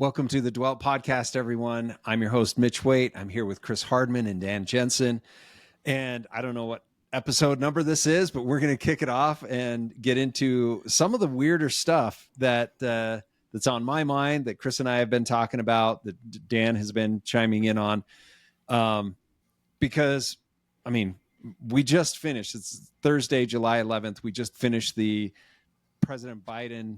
Welcome to the Dwelt Podcast, everyone. I'm your host, Mitch. I'm here with Chris Hardman and Dan Jensen. And I don't know what episode number this is, but we're going to kick it off and get into some of the weirder stuff that's on my mind that Chris and I have been talking about, that Dan has been chiming in on. Because, I mean, we just finished, it's Thursday, July 11th. We just finished the President Biden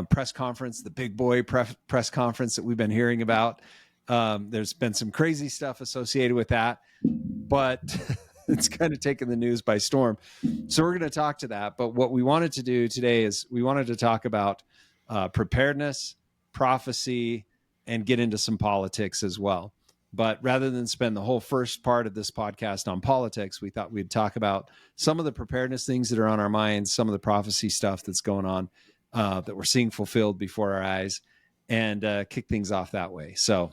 press conference, the big boy press conference that we've been hearing about. There's been some crazy stuff associated with that, but it's kind of taken the news by storm. So we're going to talk to that. But what we wanted to do today is we wanted to talk about preparedness, prophecy, and get into some politics as well. But rather than spend the whole first part of this podcast on politics, we thought we'd talk about some of the preparedness things that are on our minds, some of the prophecy stuff that's going on that we're seeing fulfilled before our eyes, and kick things off that way. So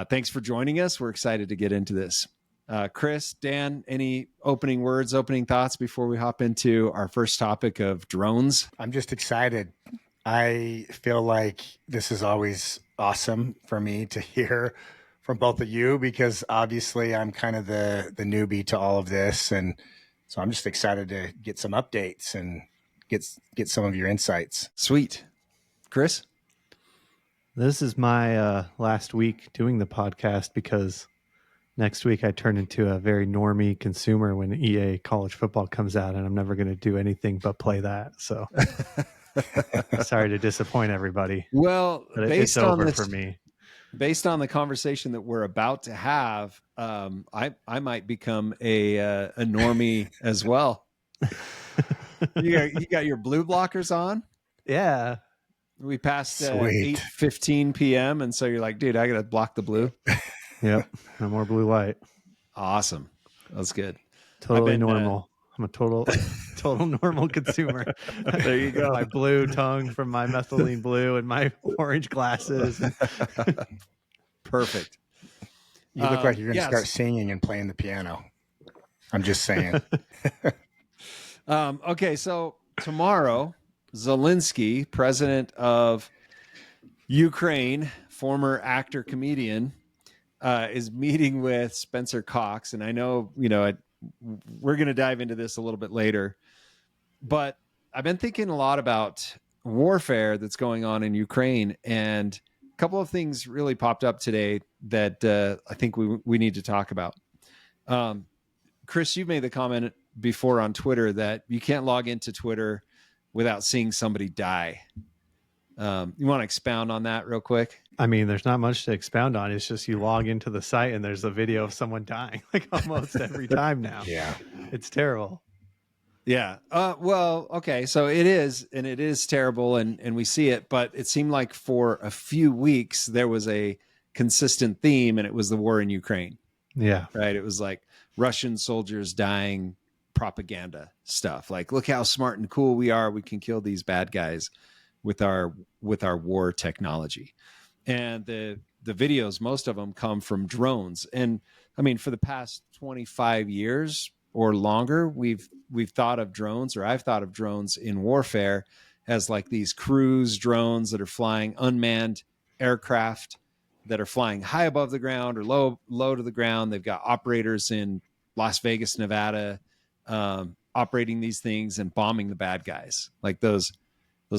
thanks for joining us. We're excited to get into this. Chris, Dan, any opening words, opening thoughts before we hop into our first topic of drones? I'm just excited. I feel like this is always awesome for me to hear from both of you, because obviously I'm kind of the newbie to all of this. And so I'm just excited to get some updates and get some of your insights. Sweet. Chris? This is my last week doing the podcast, because next week I turn into a very normie consumer when EA college football comes out, and I'm never going to do anything but play that. So sorry to disappoint everybody. Well, but it's over for me. Based on the conversation that we're about to have, I might become a normie as well. You got your blue blockers on? Yeah. We passed 8:15 p.m. and so you're like, dude, I got to block the blue. Yep. No more blue light. Awesome. That's good. Totally normal. I'm a total normal consumer. There you go. My blue tongue from my methylene blue and my orange glasses. Perfect. You look like you're going to start singing and playing the piano. I'm just saying. Okay, so tomorrow, Zelensky, president of Ukraine, former actor, comedian, is meeting with Spencer Cox. And I know, we're going to dive into this a little bit later, but I've been thinking a lot about warfare that's going on in Ukraine, and a couple of things really popped up today that I think we need to talk about. Chris, you've made the comment before on Twitter that you can't log into Twitter without seeing somebody die. You want to expound on that real quick? I mean, there's not much to expound on. It's just you log into the site and there's a video of someone dying like almost every time now. Yeah. It's terrible. Yeah. Well, okay. So it is terrible and we see it, but it seemed like for a few weeks there was a consistent theme, and it was the war in Ukraine. Yeah. Right. It was like Russian soldiers dying, propaganda stuff. Like, look how smart and cool we are. We can kill these bad guys with our war technology. And the videos, most of them come from drones. And I mean, for the past 25 years or longer, we've thought of drones, or I've thought of drones in warfare as like these cruise drones that are flying, unmanned aircraft that are flying high above the ground or low to the ground. They've got operators in Las Vegas, Nevada, operating these things and bombing the bad guys. Like those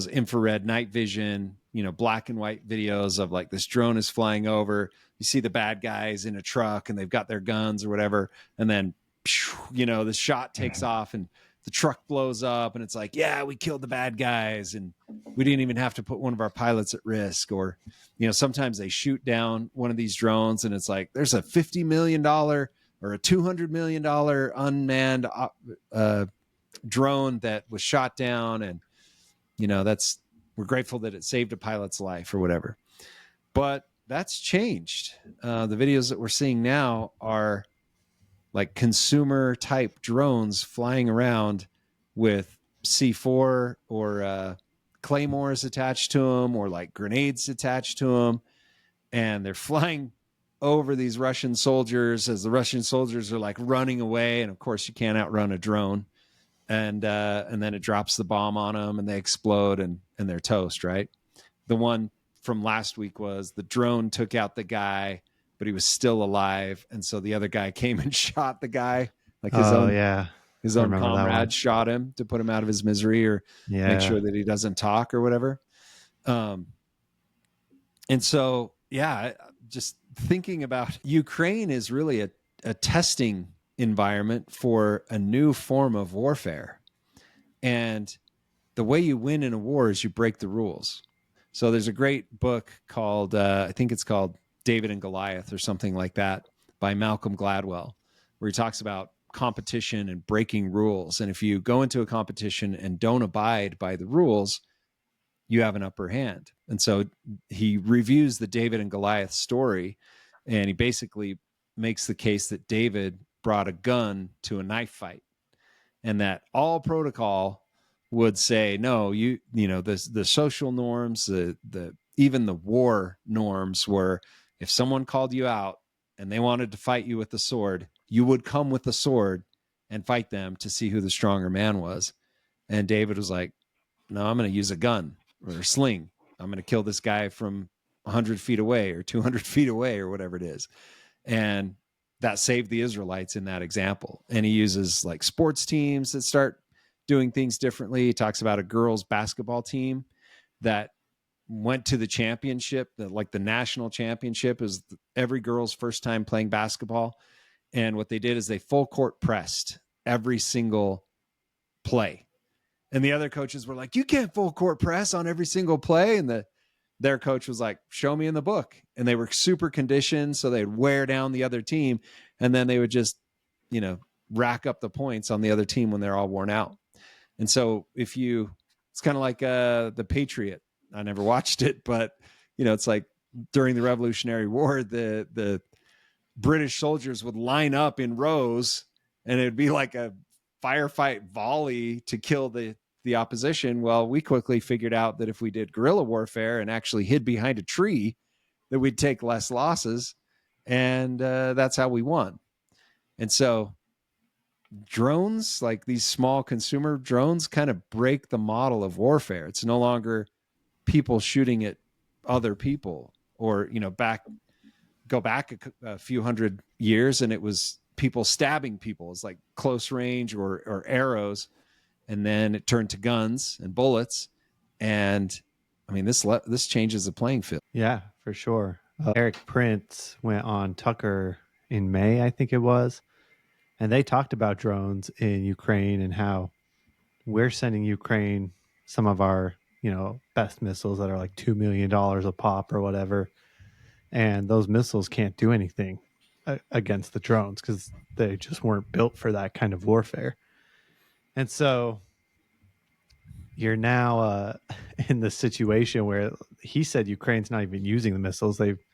infrared night vision, black and white videos of like this drone is flying over. You see the bad guys in a truck and they've got their guns or whatever. And then, the shot takes off and the truck blows up and it's like, yeah, we killed the bad guys and we didn't even have to put one of our pilots at risk. Or, sometimes they shoot down one of these drones and it's like, there's a $50 million or a $200 million unmanned drone that was shot down. And, we're grateful that it saved a pilot's life or whatever. But that's changed. The videos that we're seeing now are like consumer type drones flying around with C4 or claymores attached to them, or like grenades attached to them. And they're flying over these Russian soldiers as the Russian soldiers are like running away. And of course you can't outrun a drone. And then it drops the bomb on them and they explode and they're toast, right? The one from last week was the drone took out the guy, but he was still alive. And so the other guy came and shot the guy, like his own comrade shot him to put him out of his misery or make sure that he doesn't talk or whatever. And so, just thinking about Ukraine is really a testing environment for a new form of warfare. And the way you win in a war is you break the rules. So there's a great book called, I think it's called David and Goliath or something like that by Malcolm Gladwell, where he talks about competition and breaking rules. And if you go into a competition and don't abide by the rules, you have an upper hand. And so he reviews the David and Goliath story, and he basically makes the case that David brought a gun to a knife fight, and that all protocol would say, no, the social norms, even the war norms were, if someone called you out and they wanted to fight you with the sword, you would come with the sword and fight them to see who the stronger man was. And David was like, no, I'm going to use a gun or a sling. I'm going to kill this guy from 100 feet away or 200 feet away or whatever it is. And that saved the Israelites in that example. And he uses like sports teams that start doing things differently. He talks about a girls' basketball team that went to the championship, like the national championship is every girl's first time playing basketball. And what they did is they full court pressed every single play. And the other coaches were like, you can't full court press on every single play. And their coach was like, show me in the book. And they were super conditioned, so they'd wear down the other team. And then they would just, rack up the points on the other team when they're all worn out. And so it's kind of like the Patriot. I never watched it, but, it's like during the Revolutionary War, the British soldiers would line up in rows, and it'd be like a firefight volley to kill the opposition. Well, we quickly figured out that if we did guerrilla warfare and actually hid behind a tree, that we'd take less losses. And that's how we won. And so drones, like these small consumer drones, kind of break the model of warfare. It's no longer people shooting at other people or, go back a few hundred years and it was people stabbing people. It's like close range or arrows. And then it turned to guns and bullets. And I mean, this changes the playing field. Yeah, for sure. Eric Prince went on Tucker in May, I think it was. And they talked about drones in Ukraine and how we're sending Ukraine some of our, best missiles that are like $2 million a pop or whatever. And those missiles can't do anything against the drones because they just weren't built for that kind of warfare. And so you're now in the situation where he said Ukraine's not even using the missiles. They've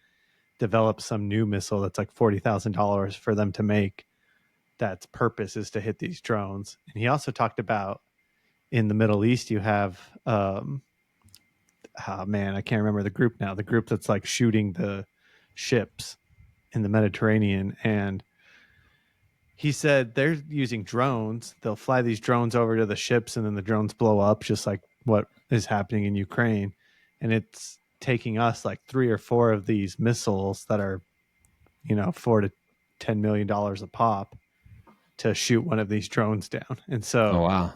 developed some new missile that's like $40,000 for them to make. That's purpose is to hit these drones. And he also talked about in the Middle East, you have, I can't remember the group now, the group that's like shooting the ships in the Mediterranean. And he said they're using drones. They'll fly these drones over to the ships and then the drones blow up, just like what is happening in Ukraine. And it's taking us like 3 or 4 of these missiles that are, $4 to $10 million a pop to shoot one of these drones down. And so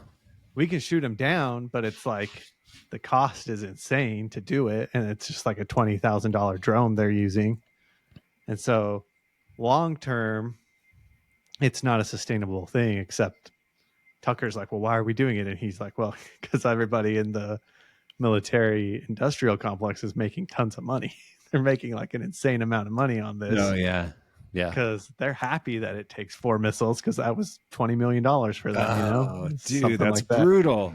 we can shoot them down, but it's like the cost is insane to do it. And it's just like a $20,000 drone they're using. And so long term, it's not a sustainable thing, except Tucker's like, well, why are we doing it? And he's like, well, because everybody in the military industrial complex is making tons of money. They're making like an insane amount of money on this. Oh, yeah. Yeah. Because they're happy that it takes 4 missiles because that was $20 million for them, Oh, dude, that's like brutal.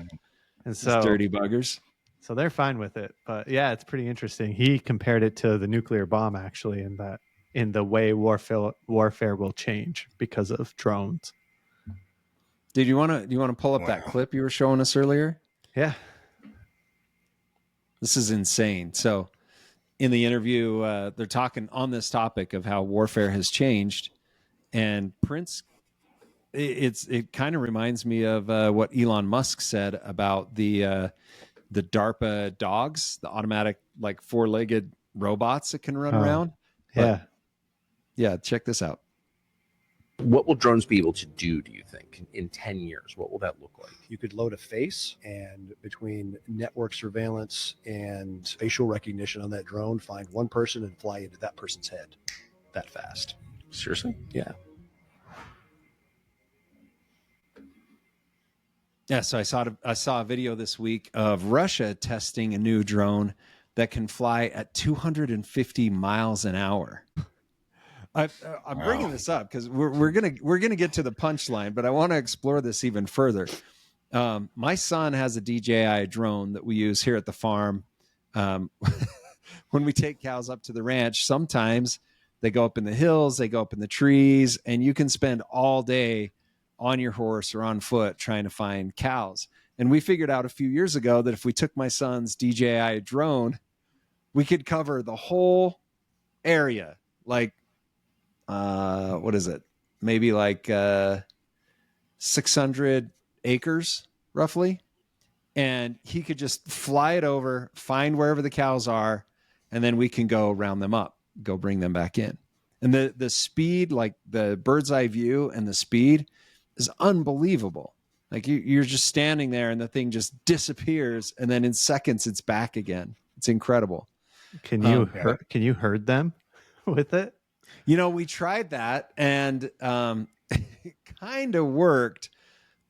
And so dirty buggers. So they're fine with it. But yeah, it's pretty interesting. He compared it to the nuclear bomb, actually, in that in the way warfare will change because of drones. Did do you want to pull up that clip you were showing us earlier? Yeah. This is insane. So in the interview, they're talking on this topic of how warfare has changed, and Prince, it kind of reminds me of what Elon Musk said about the DARPA dogs, the automatic like 4-legged robots that can run Oh, around. Yeah. Yeah, check this out. What will drones be able to do, do you think, in 10 years? What will that look like? You could load a face, and between network surveillance and facial recognition on that drone, find one person and fly into that person's head that fast. Seriously? Yeah. Yeah, so I saw a video this week of Russia testing a new drone that can fly at 250 miles an hour. I'm bringing this up because we're gonna get to the punchline, but I want to explore this even further. My son has a DJI drone that we use here at the farm. When we take cows up to the ranch, sometimes they go up in the hills, they go up in the trees, and you can spend all day on your horse or on foot trying to find cows. And we figured out a few years ago that if we took my son's DJI drone, we could cover the whole area, like what is it? Maybe like 600 acres roughly. And he could just fly it over, find wherever the cows are, and then we can go round them up, go bring them back in. And the speed, like the bird's eye view and the speed is unbelievable. Like you're just standing there and the thing just disappears, and then in seconds it's back again. It's incredible. Can you herd them with it? You know, we tried that, and it kind of worked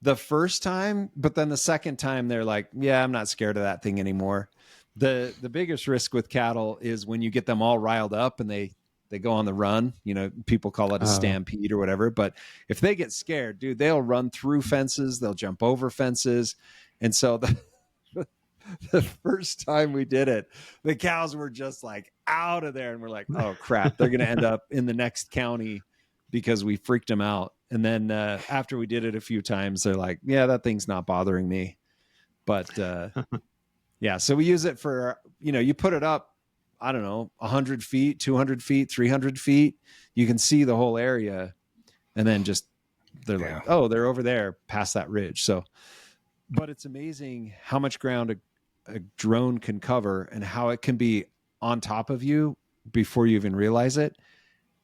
the first time, but then the second time they're like, yeah, I'm not scared of that thing anymore. The biggest risk with cattle is when you get them all riled up and they go on the run. You know, people call it a stampede or whatever, but if they get scared, dude, they'll run through fences, they'll jump over fences. And so the first time we did it, the cows were just like out of there, and we're like, oh crap, they're going to end up in the next county because we freaked them out. And then after we did it a few times, they're like, yeah, that thing's not bothering me. But yeah, so we use it for, you know, you put it up, I don't know, 100 feet, 200 feet, 300 feet. You can see the whole area. And then just, they're like, oh, they're over there past that ridge. So, but it's amazing how much ground a drone can cover and how it can be on top of you before you even realize it.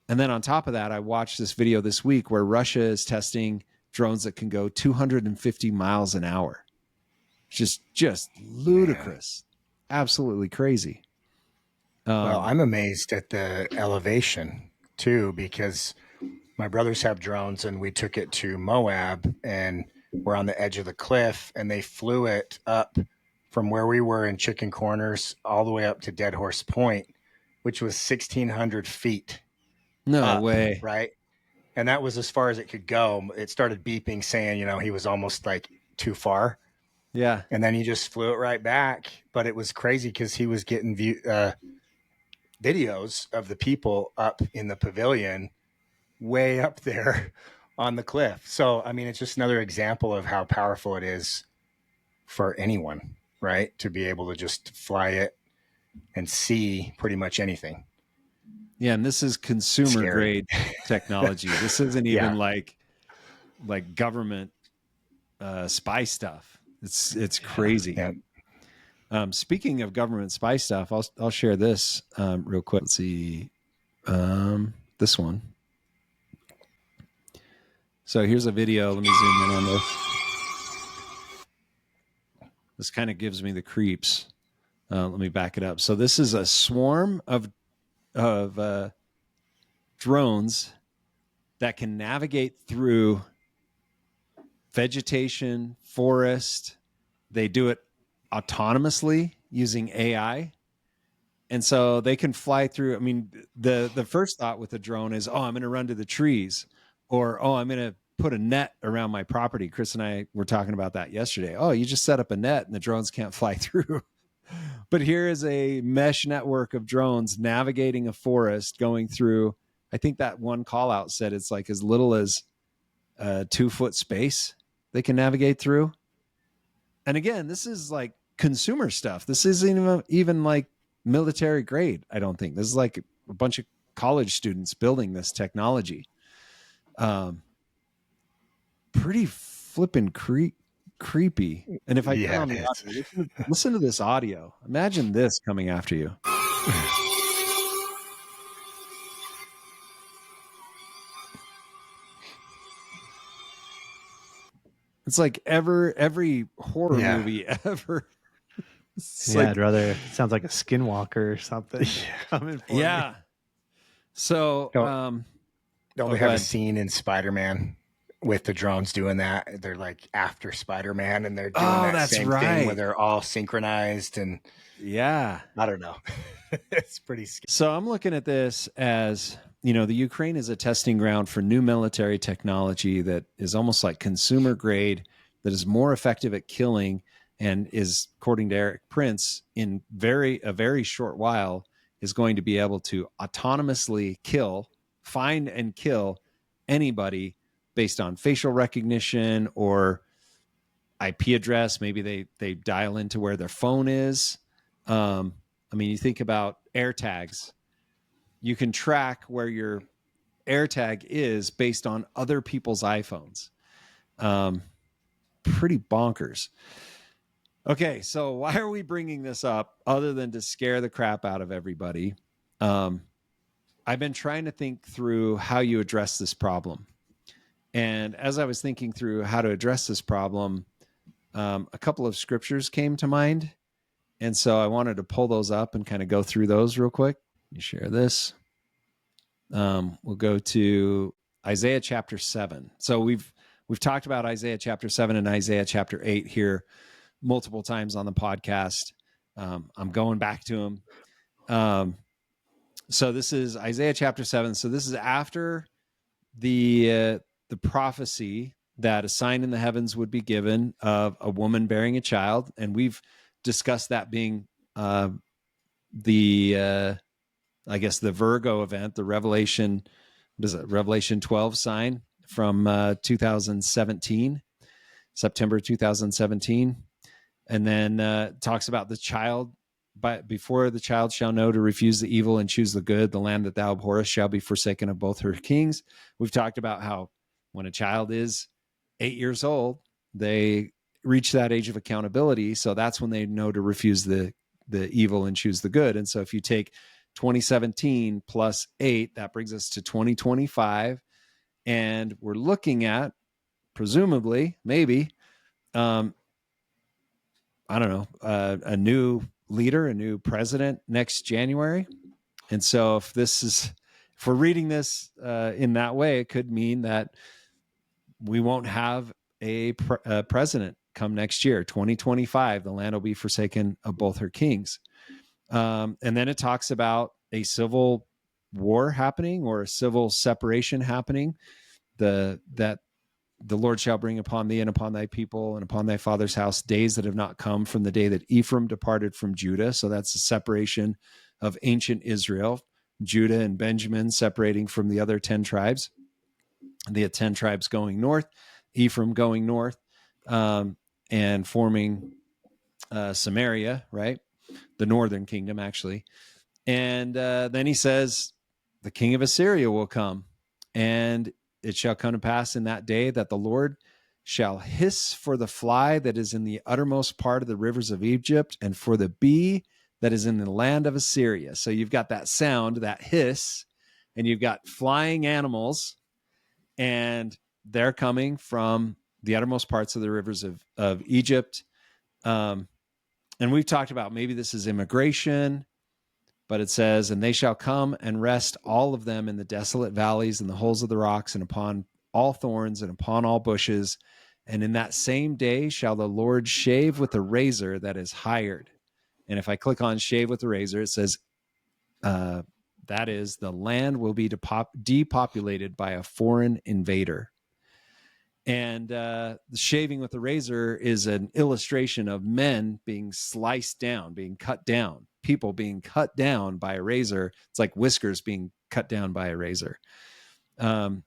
And then on top of that, I watched this video this week where Russia is testing drones that can go 250 miles an hour. Just ludicrous. Absolutely crazy. Well, I'm amazed at the elevation too, because my brothers have drones and we took it to Moab and we're on the edge of the cliff, and they flew it up from where we were in Chicken Corners all the way up to Dead Horse Point, which was 1,600 feet. No way. Right. And that was as far as it could go. It started beeping saying, you know, he was almost like too far. Yeah. And then he just flew it right back. But it was crazy because he was getting videos of the people up in the pavilion way up there on the cliff. So, I mean, it's just another example of how powerful it is for anyone, right? To be able to just fly it and see pretty much anything. Yeah, and this is consumer grade technology. This isn't even like government spy stuff. It's crazy. Yeah. Speaking of government spy stuff, I'll share this real quick. Let's see, this one. So here's a video. Let me zoom in on this. This kind of gives me the creeps. Let me back it up. So this is a swarm of drones that can navigate through vegetation, forest. They do it autonomously using AI. And so they can fly through. I mean, the first thought with a drone is, oh, I'm going to run to the trees, or, oh, I'm going to put a net around my property. Chris and I were talking about that yesterday. Oh, you just set up a net and the drones can't fly through. But here is a mesh network of drones navigating a forest, going through, I think that one call out said it's like as little as a 2-foot space they can navigate through. And again, this is like consumer stuff. This isn't even like military grade, I don't think. This is like a bunch of college students building this technology. Pretty flippin' creepy. And if I turn Yeah, on the it audio, listen to this audio. Imagine this coming after you. It's like every horror Yeah. movie ever. It's Yeah, like, I'd rather it sounds like a skinwalker or something coming for me. yeah. So, Don't oh, they go have a ahead. scene in Spider-Man with the drones doing that? They're like after Spider-Man, and they're doing Oh, that that's same right. thing where they're all synchronized, and Yeah. I don't know. It's pretty scary. So I'm looking at this as, you know, the Ukraine is a testing ground for new military technology that is almost like consumer grade, that is more effective at killing, and is, according to Eric Prince, in a very short while is going to be able to autonomously find and kill anybody based on facial recognition or IP address. Maybe they dial into where their phone is. I mean, you think about AirTags. You can track where your AirTag is based on other people's iPhones. Pretty bonkers. Okay, so why are we bringing this up other than to scare the crap out of everybody? I've been trying to think through how you address this problem. And as I was thinking through how to address this problem, a couple of scriptures came to mind. And so I wanted to pull those up and kind of go through those real quick. Let me share this. We'll go to Isaiah chapter 7. So we've talked about Isaiah chapter 7 and Isaiah chapter 8 here multiple times on the podcast. I'm going back to them. So this is Isaiah chapter 7. So this is after the prophecy that a sign in the heavens would be given of a woman bearing a child, and we've discussed that being I guess the Virgo event, the Revelation 12 sign from 2017, September 2017. And then talks about the child, but before the child shall know to refuse the evil and choose the good, the land that thou abhorrest shall be forsaken of both her kings. We've talked about how when a child is 8 years old, they reach that age of accountability. So that's when they know to refuse the evil and choose the good. And so if you take 2017 plus 8, that brings us to 2025. And we're looking at, presumably, maybe, I don't know, a new leader, a new president next January. And so if we're reading this in that way, it could mean that we won't have a president come next year, 2025. The land will be forsaken of both her kings. And then it talks about a civil war happening or a civil separation happening. That the Lord shall bring upon thee and upon thy people and upon thy father's house days that have not come from the day that Ephraim departed from Judah. So that's the separation of ancient Israel, Judah and Benjamin separating from the other 10 tribes. The 10 tribes going north, Ephraim going north, and forming Samaria, right? The northern kingdom, actually. And then he says, the king of Assyria will come, and it shall come to pass in that day that the Lord shall hiss for the fly that is in the uttermost part of the rivers of Egypt, and for the bee that is in the land of Assyria. So you've got that sound, that hiss, and you've got flying animals, and they're coming from the uttermost parts of the rivers of Egypt. And we've talked about maybe this is immigration, but it says, and they shall come and rest all of them in the desolate valleys and the holes of the rocks and upon all thorns and upon all bushes. And in that same day shall the Lord shave with a razor that is hired. And if I click on shave with a razor, it says, that is, the land will be depopulated by a foreign invader. And the shaving with a razor is an illustration of men being sliced down, being cut down, people being cut down by a razor. It's like whiskers being cut down by a razor. By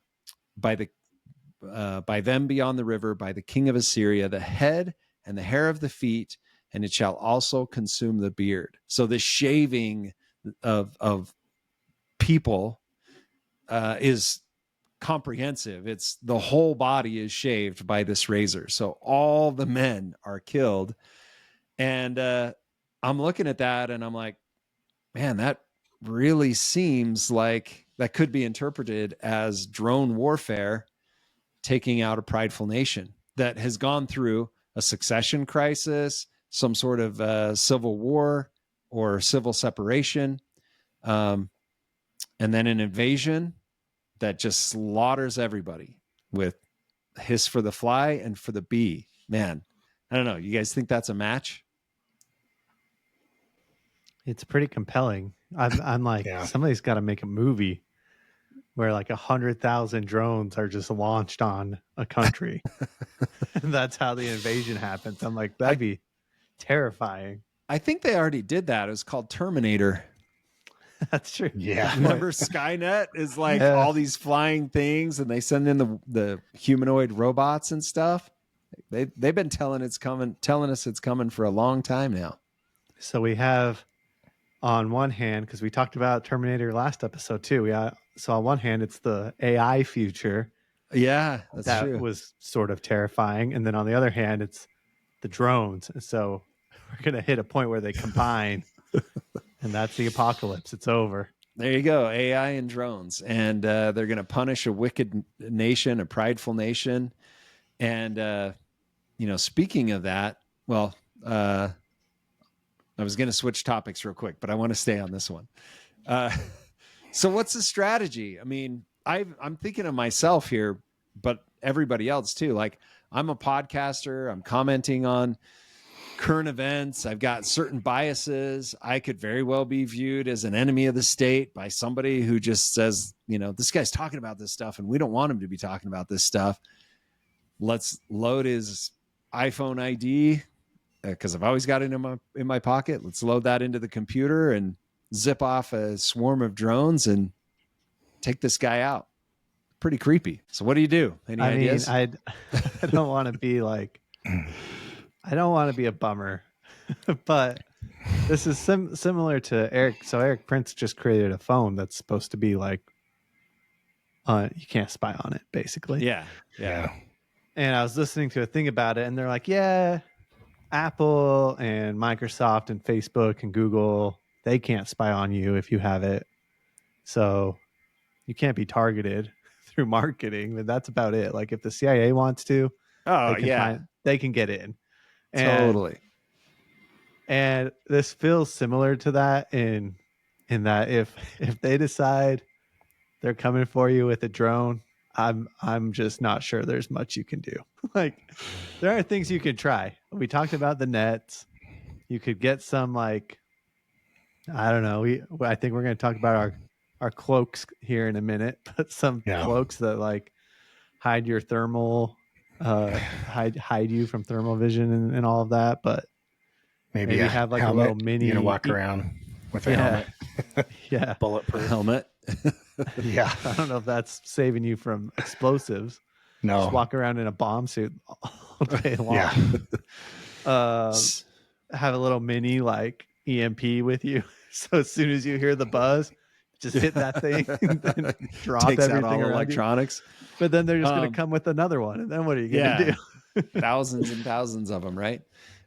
them beyond the river, by the king of Assyria, the head and the hair of the feet, and it shall also consume the beard. So the shaving of people is comprehensive. It's the whole body is shaved by this razor. So all the men are killed. And I'm looking at that and I'm like, man, that really seems like that could be interpreted as drone warfare taking out a prideful nation that has gone through a succession crisis, some sort of civil war or civil separation, and then an invasion that just slaughters everybody with hiss for the fly and for the bee. Man, I don't know. You guys think that's a match? It's pretty compelling. I'm like, Yeah. somebody's got to make a movie where like 100,000 drones are just launched on a country. And that's how the invasion happens. I'm like, that'd be terrifying. I think they already did that. It was called Terminator. That's true. Yeah. Remember Skynet is like Yeah. all these flying things and they send in the humanoid robots and stuff. They've been telling us it's coming for a long time now. So we have on one hand, because we talked about Terminator last episode too. So on one hand, it's the AI future Yeah, that's that true. was sort of terrifying. And then on the other hand, it's the drones. And so we're going to hit a point where they combine and that's the apocalypse. It's over. There you go. AI and drones. And they're going to punish a wicked nation, a prideful nation. And, speaking of that, well, I was going to switch topics real quick, but I want to stay on this one. So what's the strategy? I mean, I'm thinking of myself here, but everybody else too. Like, I'm a podcaster. I'm commenting on current events. I've got certain biases. I could very well be viewed as an enemy of the state by somebody who just says, this guy's talking about this stuff and we don't want him to be talking about this stuff. Let's load his iPhone ID because I've always got it in my pocket. Let's load that into the computer and zip off a swarm of drones and take this guy out. Pretty creepy. So what do you do? Any ideas? I don't want to be like, I don't want to be a bummer, but this is similar to Eric. So Eric Prince just created a phone that's supposed to be like, you can't spy on it, basically. Yeah. And I was listening to a thing about it, and they're like, yeah, Apple and Microsoft and Facebook and Google, they can't spy on you if you have it. So you can't be targeted through marketing, but that's about it. Like if the CIA wants to, they can get in. Totally. And this feels similar to that in that if they decide they're coming for you with a drone, I'm just not sure there's much you can do. Like there are things you can try. We talked about the nets. You could get some like, I don't know. I think we're going to talk about our cloaks here in a minute, but some cloaks that like hide your thermal, hide you from thermal vision and all of that. But maybe have like helmet, a little mini. You're gonna walk around with a helmet. Yeah, Bulletproof helmet. Yeah. I don't know if that's saving you from explosives. No. Just walk around in a bomb suit all day long. Yeah. Have a little mini like EMP with you. So as soon as you hear the buzz, just hit that thing and drop Takes everything out all around electronics. you. But then they're just going to come with another one. And then what are you going to do? Thousands and thousands of them, right?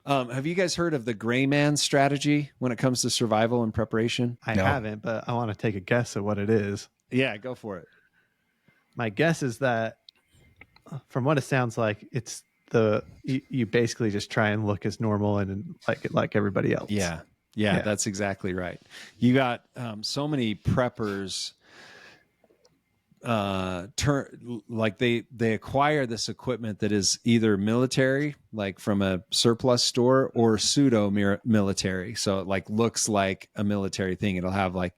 Have you guys heard of the gray man strategy when it comes to survival and preparation? I haven't, but I want to take a guess at what it is. Yeah, go for it. My guess is that from what it sounds like, it's you basically just try and look as normal and like everybody else. Yeah, that's exactly right. You got so many preppers they acquire this equipment that is either military, like from a surplus store, or pseudo military. So it like looks like a military thing. It'll have like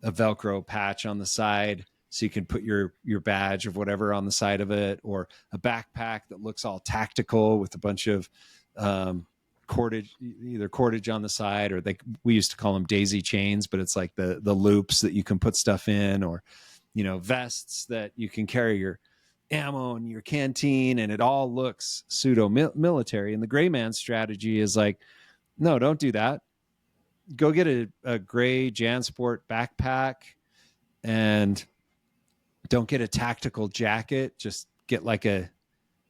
a Velcro patch on the side so you can put your badge of whatever on the side of it, or a backpack that looks all tactical with a bunch of cordage on the side, or we used to call them daisy chains, but it's like the loops that you can put stuff in, or vests that you can carry your ammo and your canteen, and it all looks pseudo military. And the gray man strategy is like, no, don't do that. Go get a gray JanSport backpack and Don't get a tactical jacket. Just get like a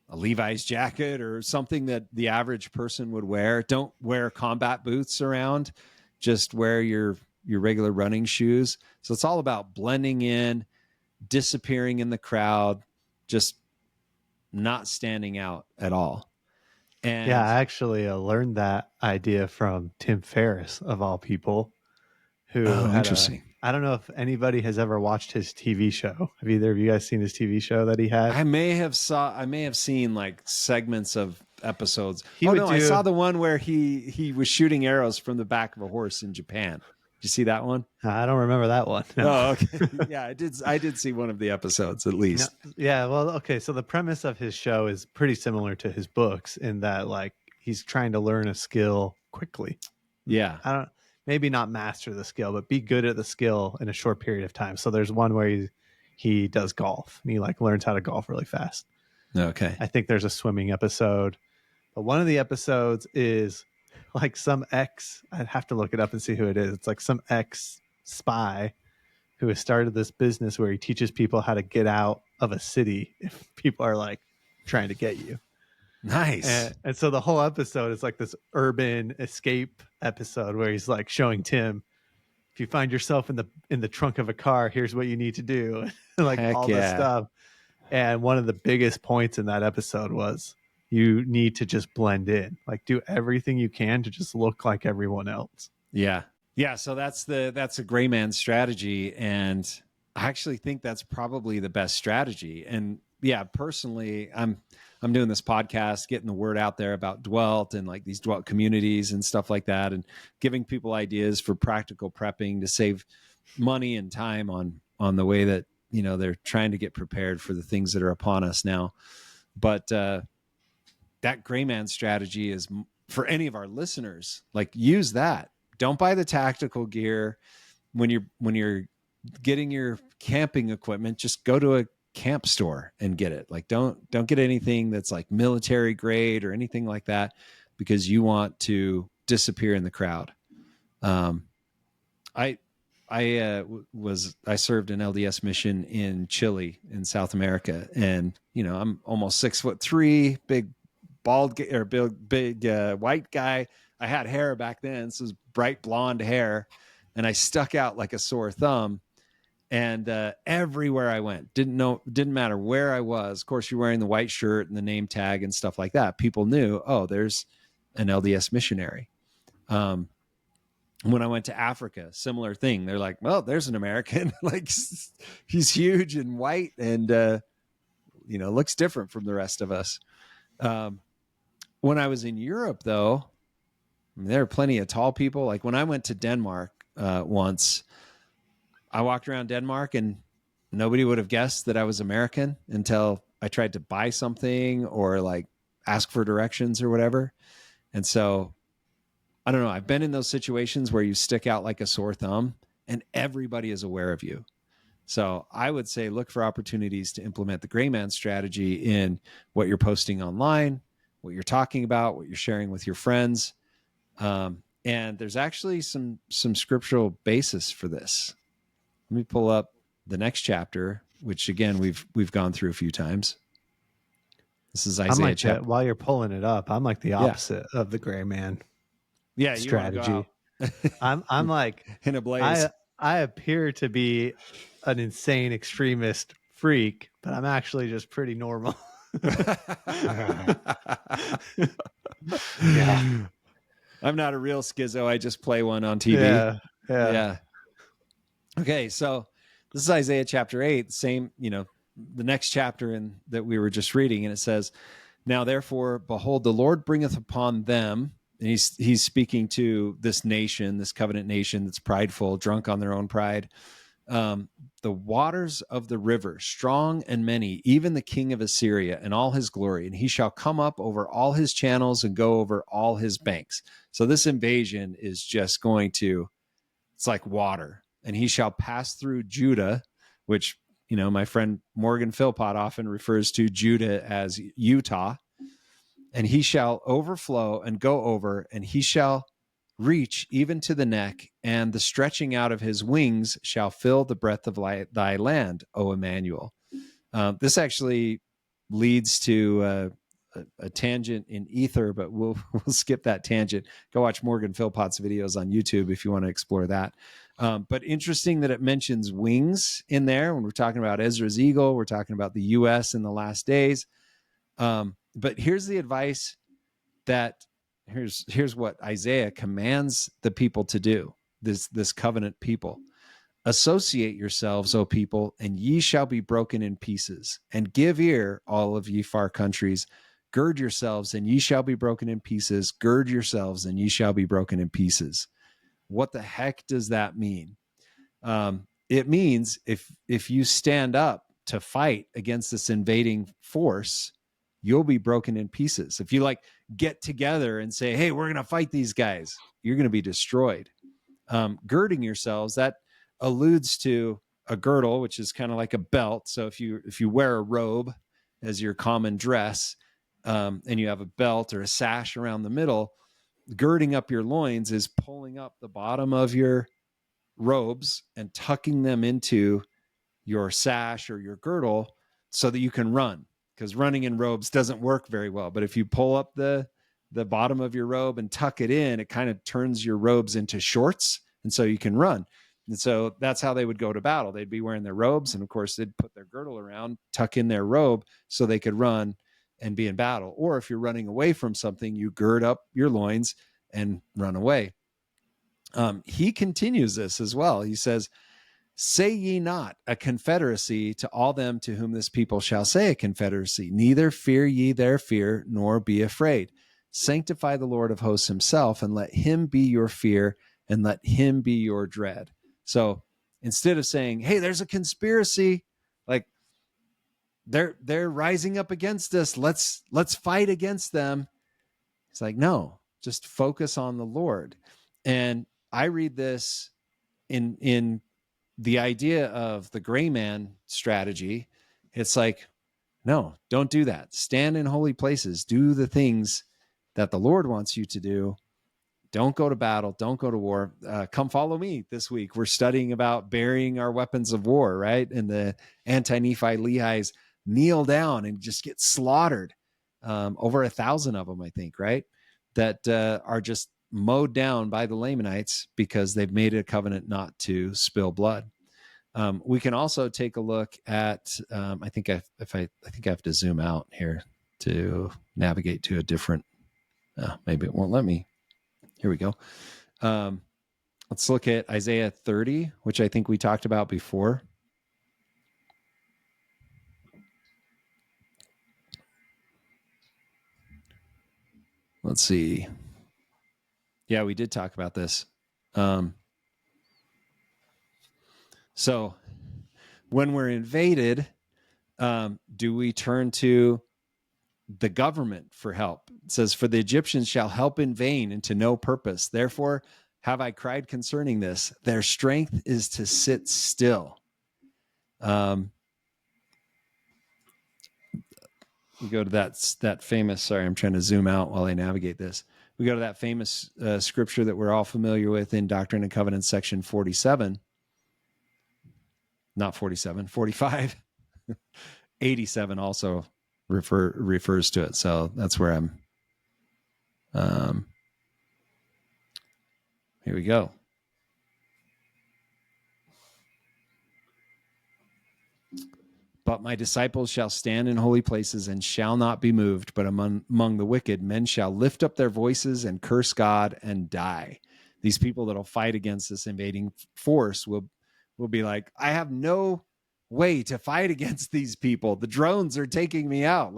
Levi's jacket or something that the average person would wear. Don't wear combat boots around. Just wear your regular running shoes. So it's all about blending in, disappearing in the crowd, just not standing out at all. And Yeah, I actually learned that idea from Tim Ferriss, of all people, who had interesting. I don't know if anybody has ever watched his TV show. Have either of you guys seen his TV show that he had? I may have seen like segments of episodes. I saw the one where he was shooting arrows from the back of a horse in Japan. Did you see that one? I don't remember that one. No. Oh, okay. Yeah, I did see one of the episodes at least. No, yeah, well, okay. So the premise of his show is pretty similar to his books in that, like, he's trying to learn a skill quickly. Yeah. Maybe not master the skill, but be good at the skill in a short period of time. So there's one where he does golf and he like learns how to golf really fast. Okay. I think there's a swimming episode, but one of the episodes is like some I'd have to look it up and see who it is. It's like some spy who has started this business where he teaches people how to get out of a city if people are like trying to get you. Nice. And so the whole episode is like this urban escape episode where he's like showing Tim, if you find yourself in the trunk of a car, here's what you need to do. Like Heck all yeah. this stuff. And one of the biggest points in that episode was you need to just blend in, like do everything you can to just look like everyone else. Yeah. Yeah. So that's a gray man strategy. And I actually think that's probably the best strategy. And yeah, personally, I'm doing this podcast, getting the word out there about Dwelt and like these Dwelt communities and stuff like that, and giving people ideas for practical prepping to save money and time on the way that, you know, they're trying to get prepared for the things that are upon us now. But that gray man strategy is for any of our listeners, like use that. Don't buy the tactical gear when you're getting your camping equipment. Just go to a camp store and get it. Like don't get anything that's like military grade or anything like that, because you want to disappear in the crowd. I served an LDS mission in Chile in South America, and you know, I'm almost 6'3", big bald or big white guy. I had hair back then, so it was bright blonde hair, and I stuck out like a sore thumb. And everywhere I went, didn't matter where I was. Of course, you're wearing the white shirt and the name tag and stuff like that. People knew, oh, there's an LDS missionary. When I went to Africa, similar thing. They're like, well, there's an American. Like he's huge and white and, you know, looks different from the rest of us. When I was in Europe, though, I mean, there are plenty of tall people. Like when I went to Denmark once, I walked around Denmark and nobody would have guessed that I was American until I tried to buy something or like ask for directions or whatever. And so I don't know. I've been in those situations where you stick out like a sore thumb and everybody is aware of you. So I would say look for opportunities to implement the gray man strategy in what you're posting online, what you're talking about, what you're sharing with your friends. And there's actually some scriptural basis for this. Let me pull up the next chapter, which again, we've gone through a few times. This is Isaiah chapter. While you're pulling it up, I'm like the opposite of the gray man. Yeah, strategy. I'm like in a blaze. I appear to be an insane extremist freak, but I'm actually just pretty normal. Yeah. I'm not a real schizo. I just play one on TV. Yeah. Okay, so this is Isaiah chapter 8, same, you know, the next chapter that we were just reading, and it says, now therefore, behold, the Lord bringeth upon them, and he's speaking to this nation, this covenant nation that's prideful, drunk on their own pride, the waters of the river, strong and many, even the king of Assyria and all his glory, and he shall come up over all his channels and go over all his banks. So this invasion is just going to, it's like water. And he shall pass through Judah, which, you know, my friend Morgan Philpott often refers to Judah as Utah. And he shall overflow and go over, and he shall reach even to the neck, and the stretching out of his wings shall fill the breadth of thy land, O Emmanuel. This actually leads to a tangent in ether, but we'll skip that tangent. Go watch Morgan Philpott's videos on YouTube if you want to explore that. But interesting that it mentions wings in there when we're talking about Ezra's eagle. We're talking about the U.S. in the last days. But here's the advice that here's what Isaiah commands the people to do. This covenant people. Associate yourselves, O people, and ye shall be broken in pieces. And give ear, all of ye far countries. Gird yourselves, and ye shall be broken in pieces. Gird yourselves, and ye shall be broken in pieces. What the heck does that mean? It means if you stand up to fight against this invading force, you'll be broken in pieces. If you get together and say, hey, we're going to fight these guys, you're going to be destroyed. Girding yourselves, that alludes to a girdle, which is kind of like a belt. So if you wear a robe as your common dress, and you have a belt or a sash around the middle, girding up your loins is pulling up the bottom of your robes and tucking them into your sash or your girdle so that you can run, because running in robes doesn't work very well. But if you pull up the bottom of your robe and tuck it in, it kind of turns your robes into shorts, and so you can run. And so that's how they would go to battle. They'd be wearing their robes, and of course they'd put their girdle around, tuck in their robe so they could run and be in battle. Or if you're running away from something, you gird up your loins and run away. He continues this as well. He says, say ye not a confederacy to all them to whom this people shall say a confederacy, neither fear ye their fear, nor be afraid. Sanctify the Lord of hosts himself, and let him be your fear, and let him be your dread. So instead of saying, hey, there's a conspiracy, like they're rising up against us, let's fight against them. It's like, no, just focus on the Lord. And I read this in the idea of the gray man strategy. It's like, no, don't do that. Stand in holy places. Do the things that the Lord wants you to do. Don't go to battle. Don't go to war. Come follow me this week. We're studying about burying our weapons of war, right? And the anti-Nephi Lehis kneel down and just get slaughtered. Over 1,000 of them, I think, right? That are just mowed down by the Lamanites because they've made a covenant not to spill blood. We can also take a look at. I think I have to zoom out here to navigate to a different. Maybe it won't let me. Here we go. Let's look at Isaiah 30, which I think we talked about before. Let's see. Yeah, we did talk about this. So when we're invaded, do we turn to the government for help? It says, for the Egyptians shall help in vain and to no purpose. Therefore have I cried concerning this. Their strength is to sit still. We go to that famous, sorry, I'm trying to zoom out while I navigate this. We go to that famous scripture that we're all familiar with in Doctrine and Covenants, section 47. Not 47, 45. 87 also refers to it. So that's where I'm. Here we go. But my disciples shall stand in holy places and shall not be moved, but among the wicked men shall lift up their voices and curse God and die. These people that'll fight against this invading force will be like, I have no way to fight against these people. The drones are taking me out.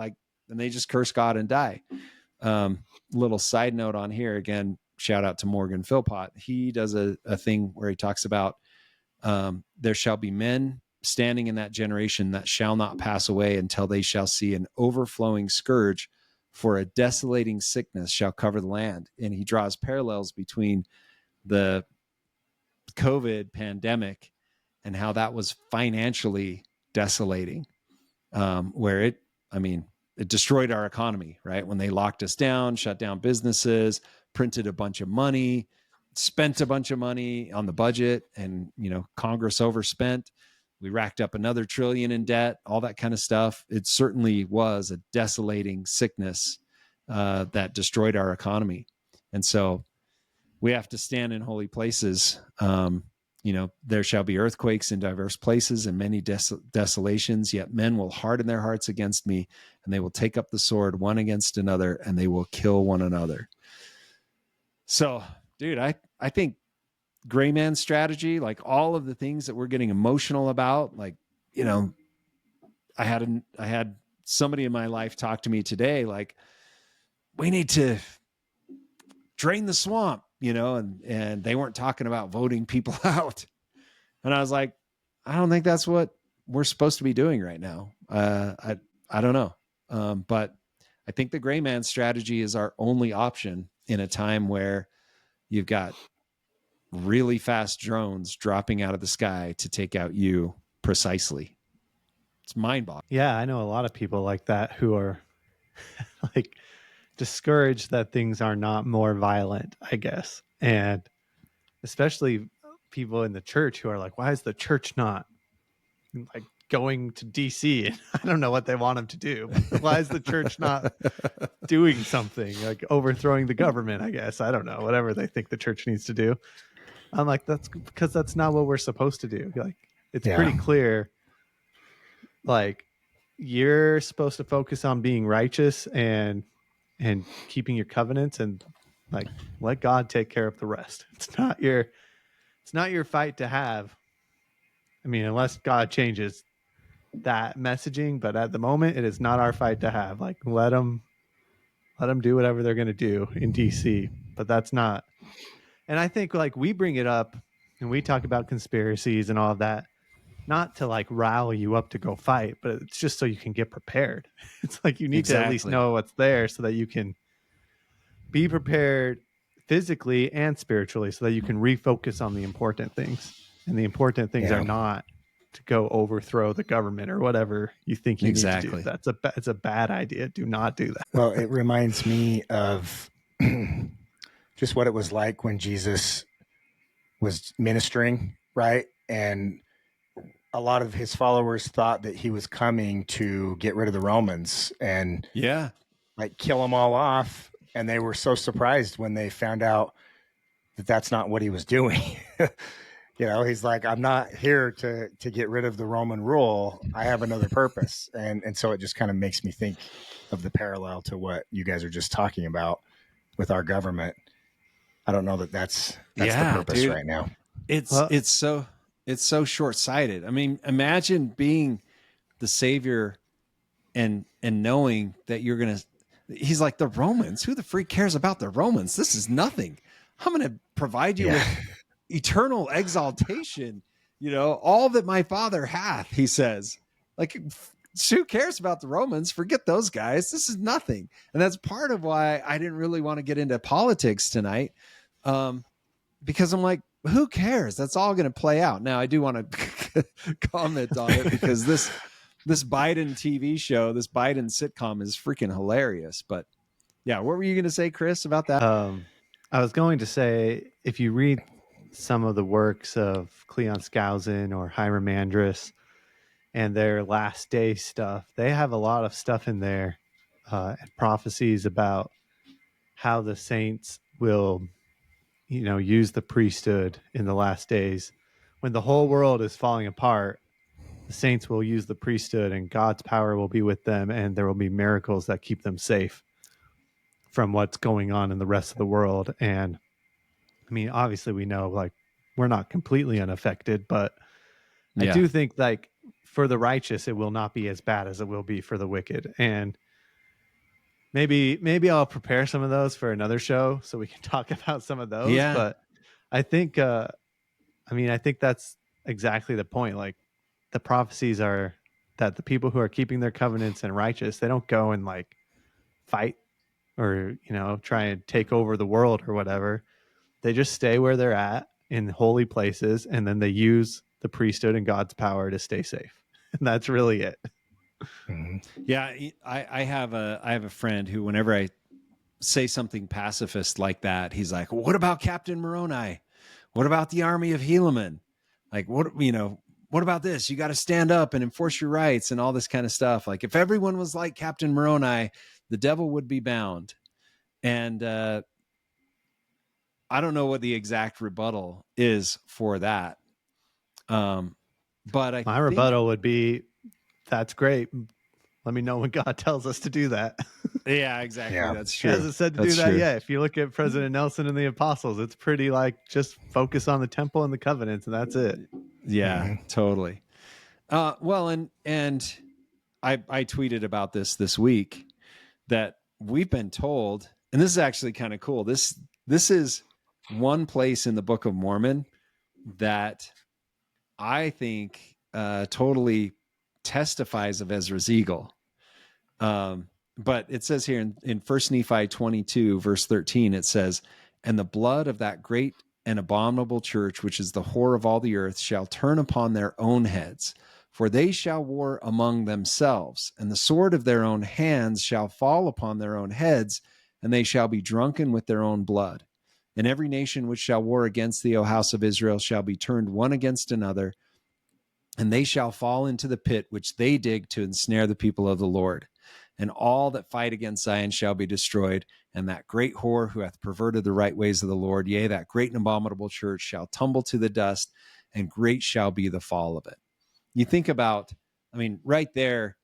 And they just curse God and die. Little side note on here, again, shout out to Morgan Philpott. He does a thing where he talks about there shall be men standing in that generation that shall not pass away until they shall see an overflowing scourge, for a desolating sickness shall cover the land. And he draws parallels between the COVID pandemic and how that was financially desolating, where it destroyed our economy, right? When they locked us down, shut down businesses, printed a bunch of money, spent a bunch of money on the budget, and Congress overspent. We racked up another $1 trillion in debt, all that kind of stuff. It certainly was a desolating sickness that destroyed our economy. And so we have to stand in holy places. There shall be earthquakes in diverse places and many desolations, yet men will harden their hearts against me, and they will take up the sword one against another, and they will kill one another. So, dude, I think gray man strategy, like all of the things that we're getting emotional about, like, I had somebody in my life talk to me today, like, we need to drain the swamp, and they weren't talking about voting people out. And I was like, I don't think that's what we're supposed to be doing right now. I don't know. But I think the gray man strategy is our only option in a time where you've got really fast drones dropping out of the sky to take out you precisely. It's mind-boggling. Yeah, I know a lot of people like that who are like discouraged that things are not more violent, I guess. And especially people in the church who are like, why is the church not like going to DC? And I don't know what they want them to do. Why is the church not doing something like overthrowing the government? I guess, I don't know, whatever they think the church needs to do. I'm like, that's because that's not what we're supposed to do. Like, it's pretty clear. Like, you're supposed to focus on being righteous and keeping your covenants, and like let God take care of the rest. It's not your fight to have. I mean, unless God changes that messaging, but at the moment it is not our fight to have. Like, let them do whatever they're going to do in DC, but that's not. And I think like we bring it up and we talk about conspiracies and all of that, not to like rile you up to go fight, but it's just so you can get prepared. It's like you need to at least know what's there so that you can be prepared physically and spiritually, so that you can refocus on the important things. And the important things are not to go overthrow the government or whatever you think you need to do. It's a bad idea. Do not do that. Well, it reminds me of just what it was like when Jesus was ministering, right? And a lot of his followers thought that he was coming to get rid of the Romans and like kill them all off. And they were so surprised when they found out that that's not what he was doing. He's like, I'm not here to get rid of the Roman rule. I have another purpose. And so it just kind of makes me think of the parallel to what you guys are just talking about with our government. I don't know that's the purpose right now. It's so short-sighted. I mean, imagine being the savior and knowing that you're going to, he's like, the Romans, who the freak cares about the Romans? This is nothing. I'm going to provide you with eternal exaltation, all that my Father hath, he says. Like, who cares about the Romans? Forget those guys. This is nothing. And that's part of why I didn't really want to get into politics tonight. Because I'm like, who cares? That's all going to play out. Now, I do want to comment on it because this Biden TV show, this Biden sitcom is freaking hilarious. But yeah, what were you going to say, Chris, about that? I was going to say, if you read some of the works of Cleon Skousen or Hiram Andrus and their last day stuff, they have a lot of stuff in there and prophecies about how the saints will use the priesthood in the last days. When the whole world is falling apart, the saints will use the priesthood and God's power will be with them, and there will be miracles that keep them safe from what's going on in the rest of the world. And I mean, obviously we know like we're not completely unaffected, but I do think like for the righteous, it will not be as bad as it will be for the wicked. And maybe I'll prepare some of those for another show so we can talk about some of those. Yeah. But I think, I think that's exactly the point. Like, the prophecies are that the people who are keeping their covenants and righteous, they don't go and like fight or, try and take over the world or whatever. They just stay where they're at in holy places, and then they use the priesthood and God's power to stay safe. And that's really it. Mm-hmm. Yeah, I have a friend who, whenever I say something pacifist like that, he's like, well, what about Captain Moroni? What about the army of Helaman? Like, what about this? You got to stand up and enforce your rights and all this kind of stuff. Like, if everyone was like Captain Moroni, the devil would be bound. And I don't know what the exact rebuttal is for that. But my rebuttal would be, that's great. Let me know when God tells us to do that. Yeah, exactly. Yeah. That's He true. hasn't said to That's do that true. yet. If you look at President Nelson and the apostles, it's pretty like just focus on the temple and the covenants, and that's it. Yeah, totally. Well, and I tweeted about this week that we've been told, and this is actually kind of cool. This is one place in the Book of Mormon that I think totally testifies of Ezra's eagle. But it says here in 1 Nephi 22, verse 13, it says, and the blood of that great and abominable church, which is the whore of all the earth, shall turn upon their own heads, for they shall war among themselves, and the sword of their own hands shall fall upon their own heads, and they shall be drunken with their own blood. And every nation which shall war against thee, O house of Israel, shall be turned one against another, and they shall fall into the pit which they dig to ensnare the people of the Lord. And all that fight against Zion shall be destroyed, and that great whore who hath perverted the right ways of the Lord, yea, that great and abominable church shall tumble to the dust, and great shall be the fall of it. You think about, I mean, right there,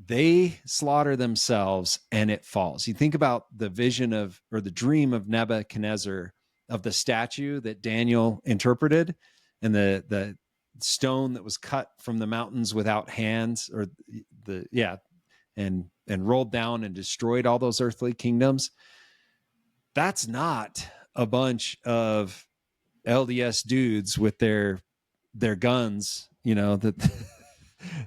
they slaughter themselves and it falls. You think about the vision of, or the dream of Nebuchadnezzar of the statue that Daniel interpreted, and the stone that was cut from the mountains without hands, or and rolled down and destroyed all those earthly kingdoms. That's not a bunch of LDS dudes with their guns, that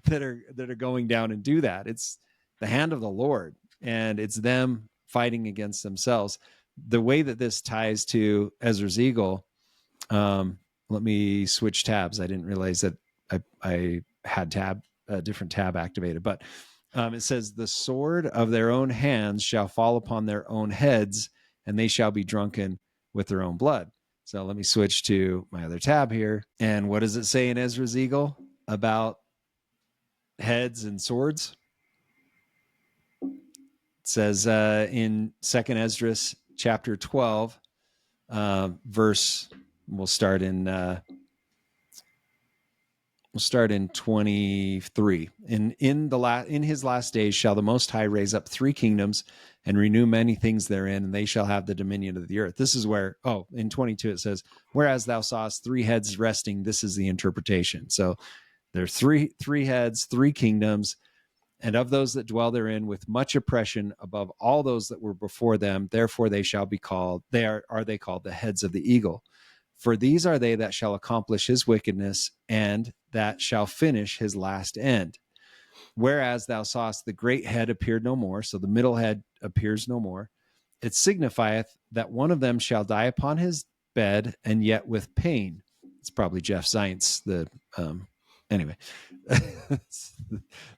that are going down and do that. It's the hand of the Lord, and it's them fighting against themselves. The way that this ties to Ezra's eagle, let me switch tabs. I didn't realize that I had a different tab activated, but it says, the sword of their own hands shall fall upon their own heads, and they shall be drunken with their own blood. So let me switch to my other tab here. And what does it say in Ezra's eagle about heads and swords? It says in 2nd Esdras chapter 12, verse, we'll start in 23. In his last days shall the Most High raise up 3 kingdoms and renew many things therein, and they shall have the dominion of the earth. This is where, in 22 it says, whereas thou sawest 3 heads resting, this is the interpretation. So there's three heads, 3 kingdoms, and of those that dwell therein with much oppression above all those that were before them, therefore they shall be called, they called the heads of the eagle. For these are they that shall accomplish his wickedness, and that shall finish his last end. Whereas thou sawest the great head appeared no more, so the middle head appears no more, it signifieth that one of them shall die upon his bed, and yet with pain. It's probably Jeff Zients, the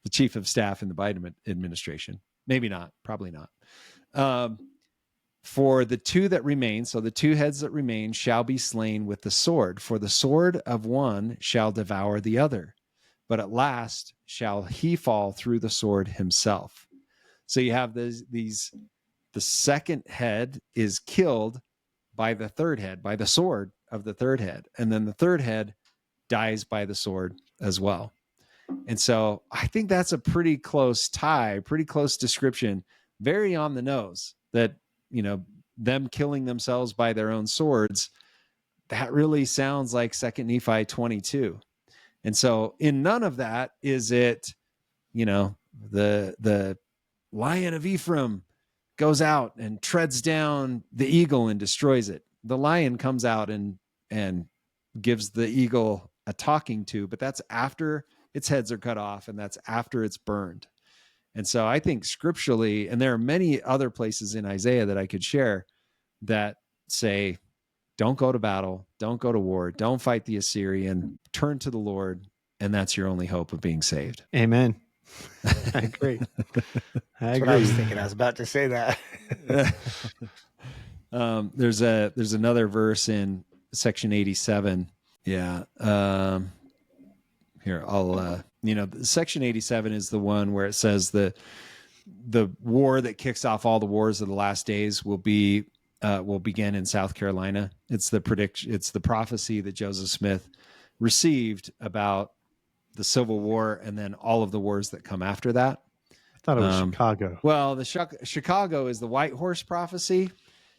chief of staff in the Biden administration. Maybe not, probably not. For the 2 that remain, so the 2 heads that remain shall be slain with the sword, for the sword of one shall devour the other, but at last shall he fall through the sword himself. So you have the second head is killed by the third head, by the sword of the third head, and then the third head dies by the sword as well. And so I think that's a pretty close tie, pretty close description, very on the nose, that them killing themselves by their own swords, that really sounds like 2 Nephi 22. And so in none of that is it, the lion of Ephraim goes out and treads down the eagle and destroys it. The lion comes out and gives the eagle a talking to, but that's after its heads are cut off, and that's after it's burned. And so I think scripturally, and there are many other places in Isaiah that I could share that say, don't go to battle, don't go to war, don't fight the Assyrian, turn to the Lord, and that's your only hope of being saved. Amen. I agree. That's what I was thinking. I was about to say that. There's another verse in section 87. Yeah. Here, I'll, section 87 is the one where it says the war that kicks off all the wars of the last days will begin in South Carolina. It's the prophecy that Joseph Smith received about the Civil War and then all of the wars that come after that. I thought it was Chicago. Well, the Chicago is the White Horse prophecy.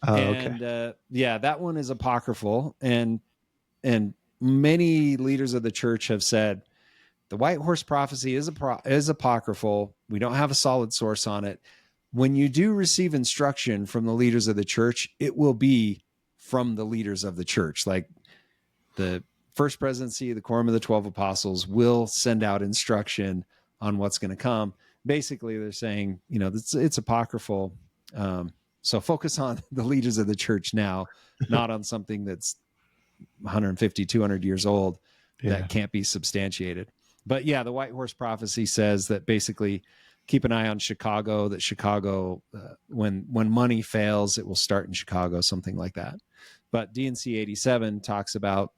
Oh, and okay. That one is apocryphal, and many leaders of the church have said the White Horse prophecy is apocryphal. We don't have a solid source on it. When you do receive instruction from the leaders of the church, it will be from the leaders of the church. Like the First Presidency, the Quorum of the 12 Apostles will send out instruction on what's going to come. Basically, they're saying, it's apocryphal. So focus on the leaders of the church now, not on something that's 150, 200 years old that can't be substantiated. But yeah, the White Horse prophecy says that basically keep an eye on Chicago, that Chicago, when money fails, it will start in Chicago, something like that. But D&C 87 talks about,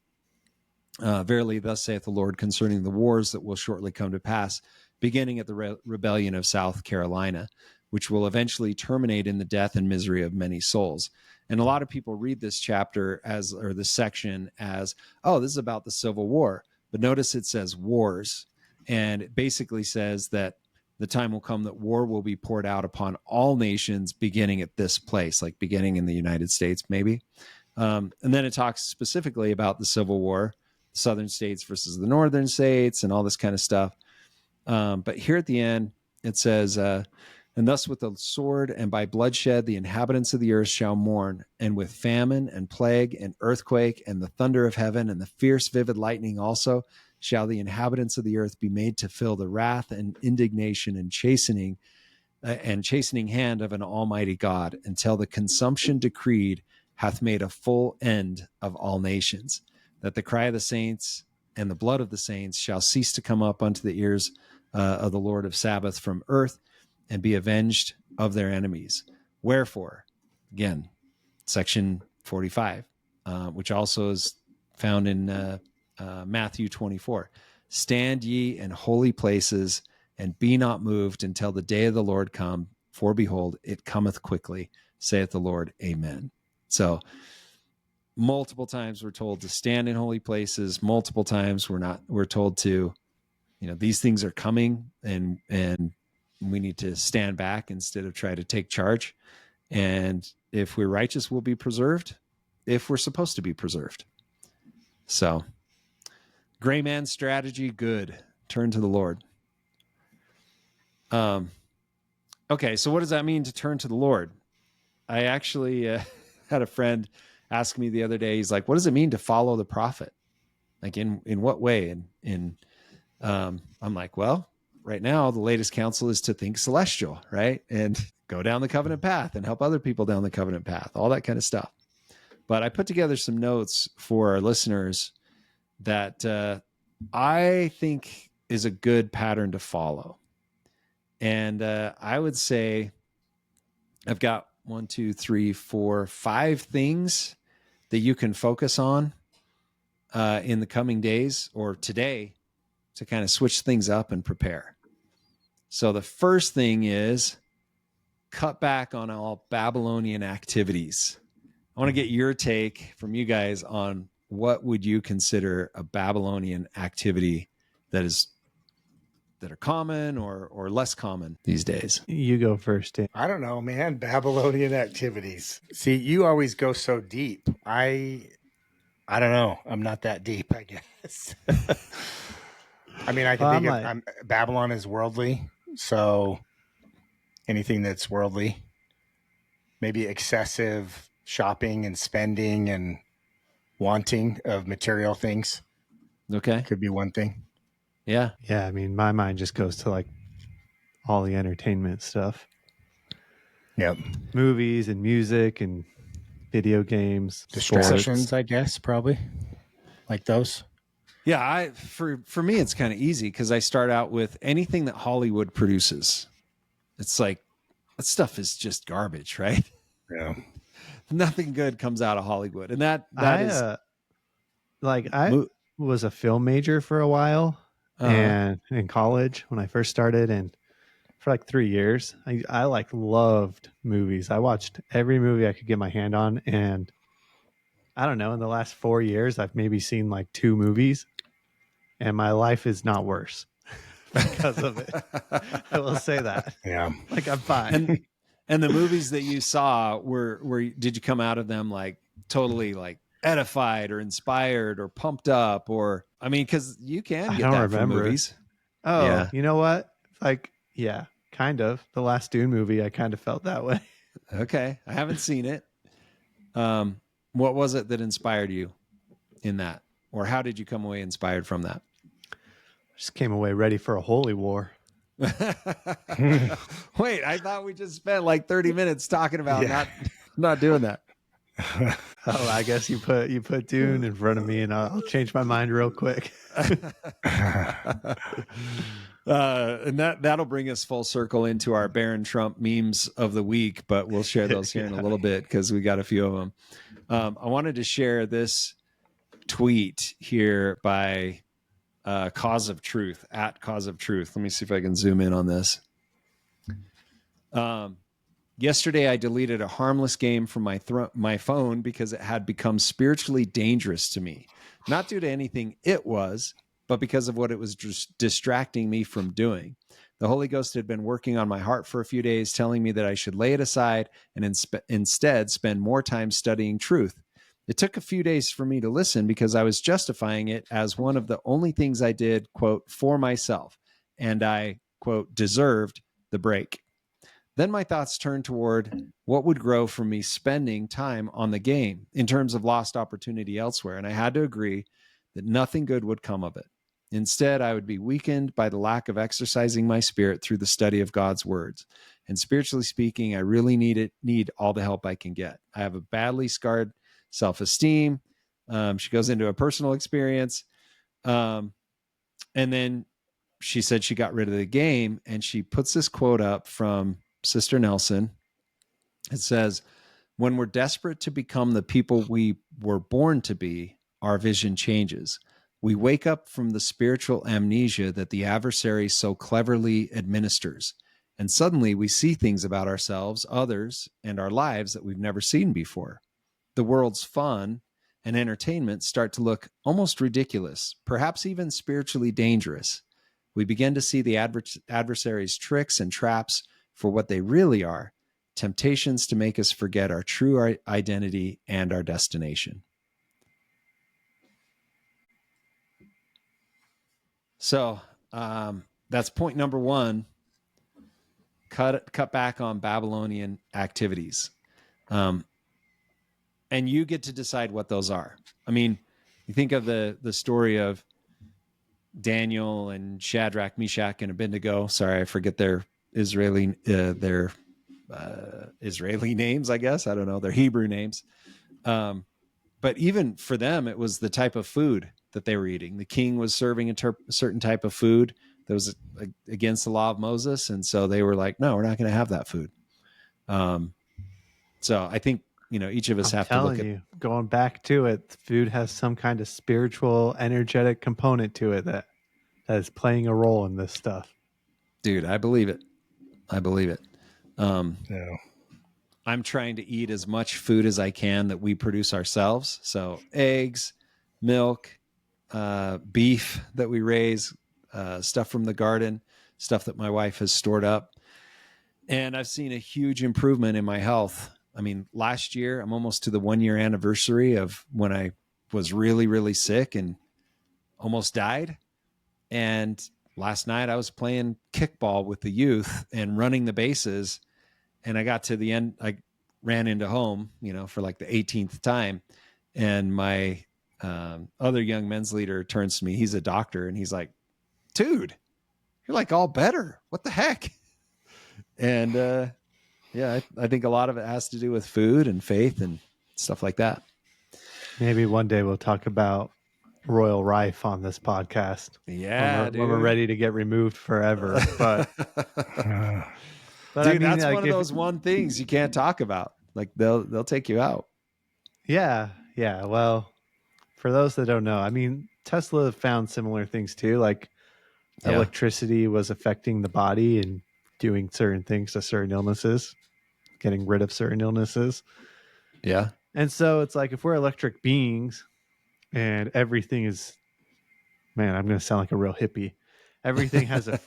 verily thus saith the Lord concerning the wars that will shortly come to pass, beginning at the rebellion of South Carolina, which will eventually terminate in the death and misery of many souls. And a lot of people read this chapter or this section as, oh, this is about the Civil War. But notice it says wars. And it basically says that the time will come that war will be poured out upon all nations beginning at this place, like beginning in the United States, maybe. And then it talks specifically about the Civil War, the southern states versus the northern states and all this kind of stuff. But here at the end, it says, and thus with the sword and by bloodshed, the inhabitants of the earth shall mourn, and with famine and plague and earthquake and the thunder of heaven and the fierce vivid lightning also shall the inhabitants of the earth be made to feel the wrath and indignation and chastening hand of an almighty God, until the consumption decreed hath made a full end of all nations, that the cry of the saints and the blood of the saints shall cease to come up unto the ears of the Lord of Sabaoth from earth, and be avenged of their enemies. Wherefore, again, section 45, which also is found in Matthew 24. Stand ye in holy places, and be not moved until the day of the Lord come. For behold, it cometh quickly, saith the Lord. Amen. So multiple times we're told to stand in holy places. Multiple times we're told to, these things are coming, and we need to stand back instead of try to take charge. And if we're righteous, we'll be preserved if we're supposed to be preserved. So gray man strategy, good. Turn to the Lord. Okay, so what does that mean to turn to the Lord? I actually had a friend ask me the other day, he's like, what does it mean to follow the prophet? Like in what way? And I'm like, well, right now, the latest counsel is to think celestial, right? And go down the covenant path and help other people down the covenant path, all that kind of stuff. But I put together some notes for our listeners that I think is a good pattern to follow. And I would say I've got 1, 2, 3, 4, 5 things that you can focus on in the coming days or today to kind of switch things up and prepare. So the first thing is cut back on all Babylonian activities. I want to get your take from you guys on what would you consider a Babylonian activity that are common or less common these days. You go first, Dan. I don't know, man. Babylonian activities. See, you always go so deep. I don't know. I'm not that deep, I guess. I mean, I can think of Babylon is worldly, so anything that's worldly, maybe excessive shopping and spending and wanting of material things. Okay. Could be one thing. Yeah. Yeah, I mean, my mind just goes to like all the entertainment stuff. Yep. Movies and music and video games. Distractions, sports. I guess, probably. Like those. Yeah, for me it's kind of easy because I start out with anything that Hollywood produces. It's like that stuff is just garbage, right? Yeah. Nothing good comes out of Hollywood, and that I is I was a film major for a while, uh and in college when I first started, and for like 3 years, I like loved movies. I watched every movie I could get my hand on, and I don't know, in the last 4 years, I've maybe seen like 2 movies, and my life is not worse because of it. I will say that. Yeah. Like I'm fine. and the movies that you saw were did you come out of them like totally like edified or inspired or pumped up, or I mean, because you can I get don't that from remember. movies. Oh, Yeah. you know what? Like, yeah, kind of. The last Dune movie, I kind of felt that way. Okay, I haven't seen it. What was it that inspired you in that, or how did you come away inspired from that? Just came away ready for a holy war. Wait, I thought we just spent like 30 minutes talking about not doing that. Oh, I guess you put Dune in front of me, and I'll change my mind real quick. And that'll bring us full circle into our Barron Trump memes of the week, but we'll share those here in a little bit because we got a few of them. I wanted to share this tweet here by Cause of Truth, at Cause of Truth. Let me see if I can zoom in on this. Yesterday, I deleted a harmless game from my phone because it had become spiritually dangerous to me. Not due to anything it was, but because of what it was just distracting me from doing. The Holy Ghost had been working on my heart for a few days, telling me that I should lay it aside and instead spend more time studying truth. It took a few days for me to listen because I was justifying it as one of the only things I did, quote, for myself, and I, quote, deserved the break. Then my thoughts turned toward what would grow from me spending time on the game in terms of lost opportunity elsewhere. And I had to agree that nothing good would come of it. Instead, I would be weakened by the lack of exercising my spirit through the study of God's words. And spiritually speaking, I really need all the help I can get. I have a badly scarred self-esteem. She goes into a personal experience. And then she said she got rid of the game, and she puts this quote up from Sister Nelson. It says, when we're desperate to become the people we were born to be, our vision changes. We wake up from the spiritual amnesia that the adversary so cleverly administers. And suddenly we see things about ourselves, others, and our lives that we've never seen before. The world's fun and entertainment start to look almost ridiculous, perhaps even spiritually dangerous. We begin to see the adversary's tricks and traps for what they really are, temptations to make us forget our true identity and our destination. So that's point number one. Cut back on Babylonian activities. And you get to decide what those are. I mean, you think of the story of Daniel and Shadrach, Meshach, and Abednego. Sorry, I forget their Israeli names, I guess. I don't know, their Hebrew names. But even for them, it was the type of food that they were eating. The king was serving a certain type of food that was against the law of Moses. And so they were like, no, we're not going to have that food. So I think, each of us have to look at, going back to it, food has some kind of spiritual, energetic component to it that is playing a role in this stuff. Dude, I believe it. Yeah. I'm trying to eat as much food as I can that we produce ourselves. So eggs, milk, beef that we raise, stuff from the garden, stuff that my wife has stored up. And I've seen a huge improvement in my health. I mean, last year, I'm almost to the 1-year anniversary of when I was really, really sick and almost died. And last night I was playing kickball with the youth and running the bases. And I got to the end, I ran into home, for like the 18th time. And my other young men's leader turns to me. He's a doctor. And he's like, dude, you're like all better. What the heck? And I think a lot of it has to do with food and faith and stuff like that. Maybe one day we'll talk about royal rife on this podcast. Yeah, when we're ready to get removed forever. But dude, I mean, that's like, one of those one things you can't talk about. Like they'll take you out. Yeah. Well, for those that don't know, I mean, Tesla found similar things too. Like electricity was affecting the body and doing certain things to certain illnesses, getting rid of certain illnesses. Yeah. And so it's like if we're electric beings and everything is, man, I'm going to sound like a real hippie. Everything has a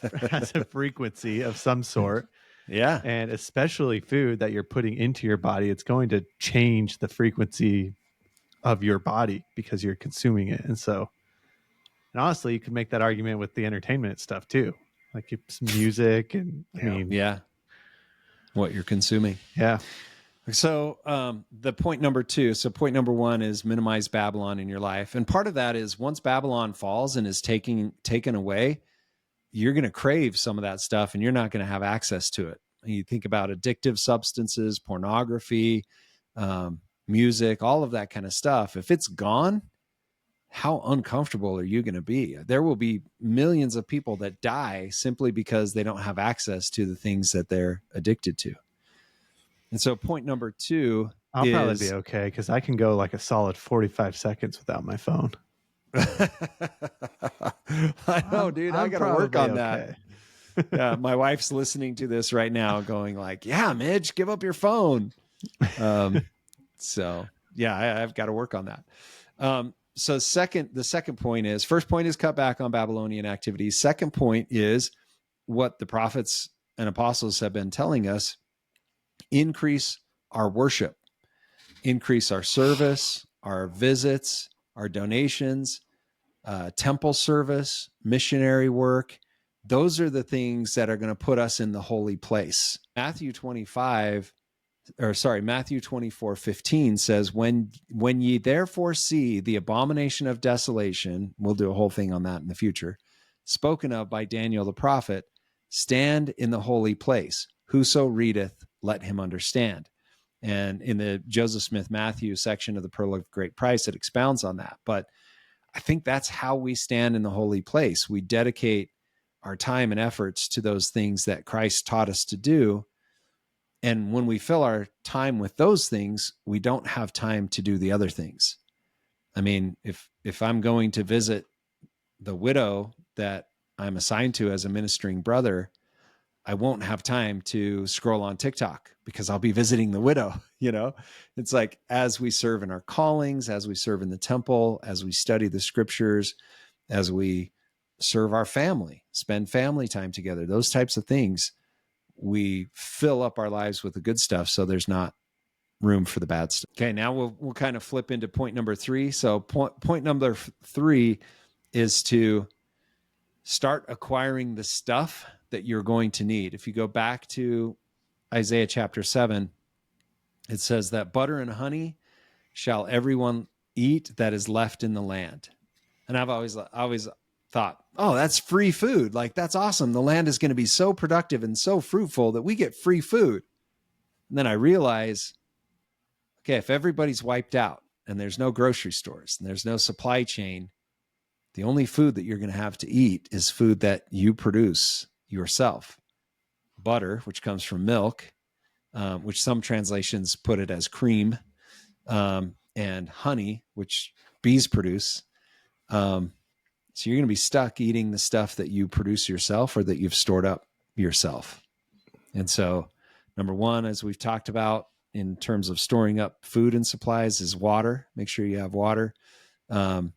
frequency of some sort. Yeah. And especially food that you're putting into your body, it's going to change the frequency of your body because you're consuming it. And so, and honestly, you can make that argument with the entertainment stuff too, like some music and what you're consuming. Yeah. So the point number 2. So point number 1 is minimize Babylon in your life. And part of that is once Babylon falls and is taken away, you're going to crave some of that stuff and you're not going to have access to it. You think about addictive substances, pornography, music, all of that kind of stuff. If it's gone, how uncomfortable are you going to be? There will be millions of people that die simply because they don't have access to the things that they're addicted to. And so point number 2 I'll probably be okay because I can go like a solid 45 seconds without my phone. I know, dude. I got to work on that. Yeah, my wife's listening to this right now going like, yeah, Mitch, give up your phone. So yeah, I've got to work on that. So the second point is, first point is cut back on Babylonian activities. Second point is what the prophets and apostles have been telling us: increase our worship, increase our service, our visits, our donations, temple service, missionary work. Those are the things that are going to put us in the holy place. Matthew 24:15 says, when ye therefore see the abomination of desolation, we'll do a whole thing on that in the future, spoken of by Daniel the prophet, stand in the holy place. Whoso readeth, let him understand. And in the Joseph Smith Matthew section of the Pearl of Great Price, it expounds on that. But I think that's how we stand in the holy place. We dedicate our time and efforts to those things that Christ taught us to do. And when we fill our time with those things, we don't have time to do the other things. I mean, if I'm going to visit the widow that I'm assigned to as a ministering brother, I won't have time to scroll on TikTok because I'll be visiting the widow. It's like, as we serve in our callings, as we serve in the temple, as we study the scriptures, as we serve our family, spend family time together, those types of things, we fill up our lives with the good stuff. So there's not room for the bad stuff. Okay. Now we'll kind of flip into point number 3. So point number 3 is to start acquiring the stuff that you're going to need. If you go back to Isaiah chapter 7, it says that butter and honey shall everyone eat that is left in the land. And I've always thought, oh, that's free food. Like, that's awesome. The land is going to be so productive and so fruitful that we get free food. And then I realize, okay, if everybody's wiped out and there's no grocery stores and there's no supply chain, the only food that you're going to have to eat is food that you produce yourself. Butter, which comes from milk, which some translations put it as cream, and honey, which bees produce. So you're going to be stuck eating the stuff that you produce yourself or that you've stored up yourself. And so number 1, as we've talked about in terms of storing up food and supplies, is water. Make sure you have water. And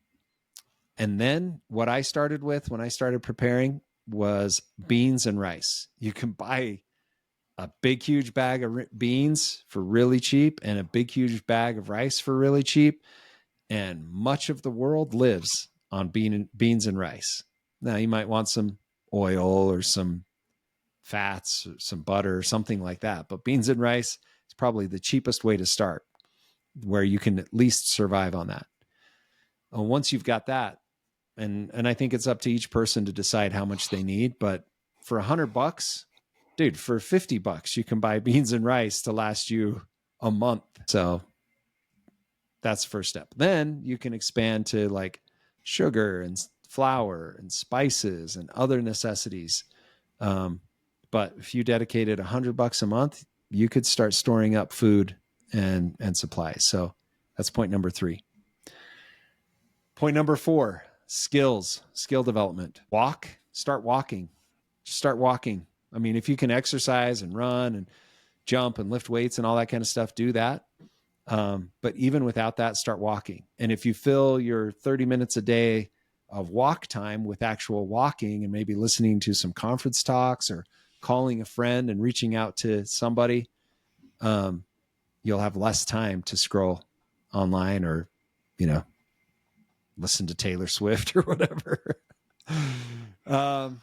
then what I started with when I started preparing was beans and rice. You can buy a big, huge bag of beans for really cheap and a big, huge bag of rice for really cheap. And much of the world lives on beans and rice. Now, you might want some oil or some fats or some butter or something like that. But beans and rice is probably the cheapest way to start, where you can at least survive on that. Once you've got that, and I think it's up to each person to decide how much they need, but for $100, dude, for $50, you can buy beans and rice to last you a month. So that's the first step. Then you can expand to like sugar and flour and spices and other necessities. But if you dedicated $100 a month, you could start storing up food and supplies. So that's point number 3. Point number 4, skill development. Start walking. I mean, if you can exercise and run and jump and lift weights and all that kind of stuff, do that. But even without that, start walking. And if you fill your 30 minutes a day of walk time with actual walking and maybe listening to some conference talks or calling a friend and reaching out to somebody, you'll have less time to scroll online or, listen to Taylor Swift or whatever. The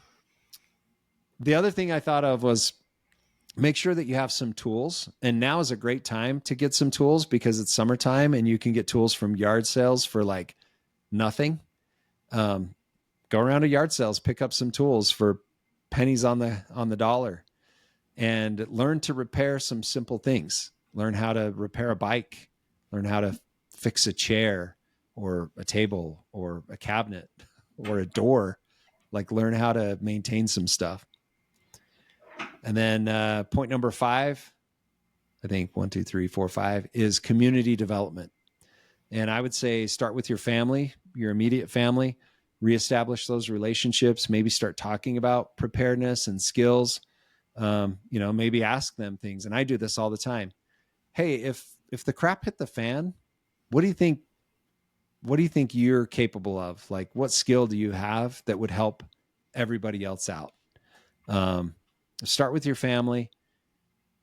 other thing I thought of was make sure that you have some tools. And now is a great time to get some tools because it's summertime and you can get tools from yard sales for like nothing. Go around to yard sales, pick up some tools for pennies on the dollar, and learn to repair some simple things. Learn how to repair a bike, learn how to fix a chair or a table or a cabinet or a door. Like learn how to maintain some stuff. And then point number 5, I think 1, 2, 3, 4, 5 is community development. And I would say start with your family, your immediate family, reestablish those relationships, maybe start talking about preparedness and skills. Maybe ask them things. And I do this all the time. Hey, if the crap hit the fan, what do you think you're capable of? Like, what skill do you have that would help everybody else out? Start with your family.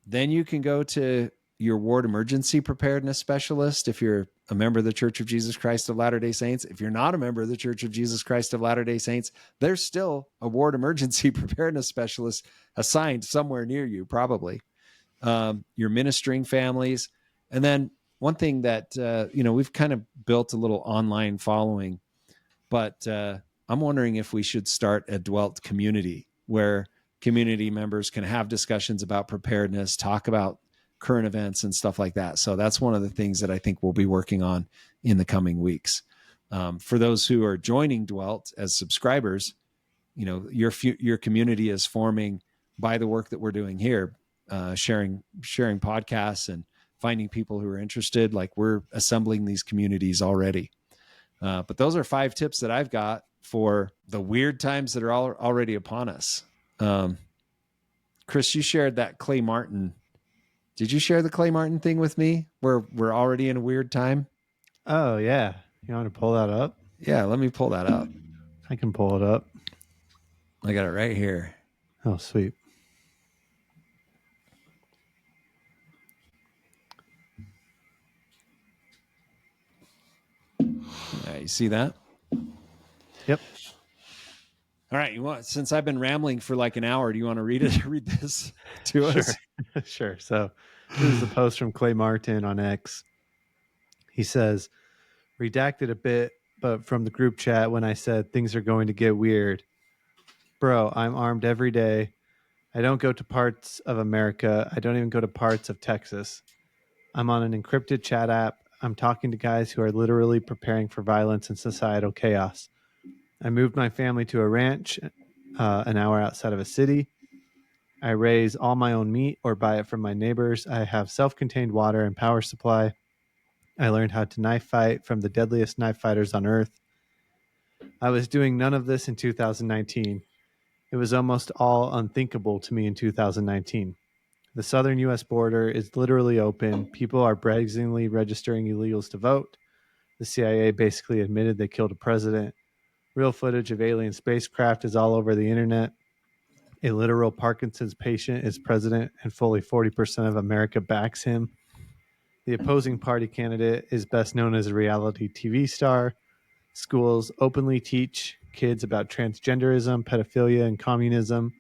Then you can go to your ward emergency preparedness specialist if you're a member of the Church of Jesus Christ of Latter-day Saints. If you're not a member of the Church of Jesus Christ of Latter-day Saints, there's still a ward emergency preparedness specialist assigned somewhere near you, probably. Your ministering families. And then one thing that, we've kind of built a little online following, but I'm wondering if we should start a Dwelt community where community members can have discussions about preparedness, talk about current events and stuff like that. So that's one of the things that I think we'll be working on in the coming weeks. For those who are joining Dwelt as subscribers, your community is forming by the work that we're doing here, sharing podcasts and finding people who are interested. Like we're assembling these communities already. But those are 5 tips that I've got for the weird times that are already upon us. Chris, you shared that Clay Martin. Did you share the Clay Martin thing with me where we're already in a weird time? Oh, yeah. You want to pull that up? Yeah, let me pull that up. I can pull it up. I got it right here. Oh, sweet. You see that? Yep. All right. Since I've been rambling for like an hour, do you want to read this to us? Sure. So this is a post from Clay Martin on X. He says, redacted a bit, but from the group chat when I said things are going to get weird. Bro, I'm armed every day. I don't go to parts of America. I don't even go to parts of Texas. I'm on an encrypted chat app. I'm talking to guys who are literally preparing for violence and societal chaos. I moved my family to a ranch an hour outside of a city. I raise all my own meat or buy it from my neighbors. I have self-contained water and power supply. I learned how to knife fight from the deadliest knife fighters on earth. I was doing none of this in 2019. It was almost all unthinkable to me in 2019. The southern U.S. border is literally open. People are brazenly registering illegals to vote. The CIA basically admitted they killed a president. Real footage of alien spacecraft is all over the internet. A literal Parkinson's patient is president, and fully 40% of America backs him. The opposing party candidate is best known as a reality TV star. Schools openly teach kids about transgenderism, pedophilia, and communism.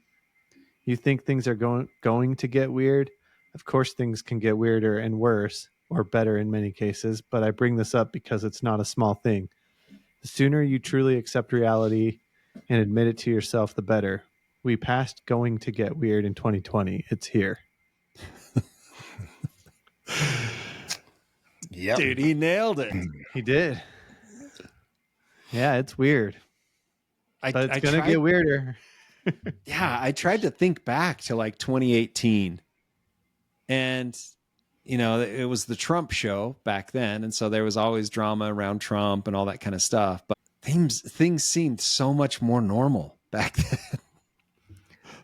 You think things are going to get weird? Of course things can get weirder and worse, or better in many cases, but I bring this up because it's not a small thing. The sooner you truly accept reality and admit it to yourself, the better. We passed going to get weird in 2020. It's here. Yep. Dude, he nailed it. He did. Yeah, it's weird, but it's I going to tried, get weirder. yeah, I tried to think back to like 2018, and it was the Trump show back then, and so there was always drama around Trump and all that kind of stuff. But things seemed so much more normal back then.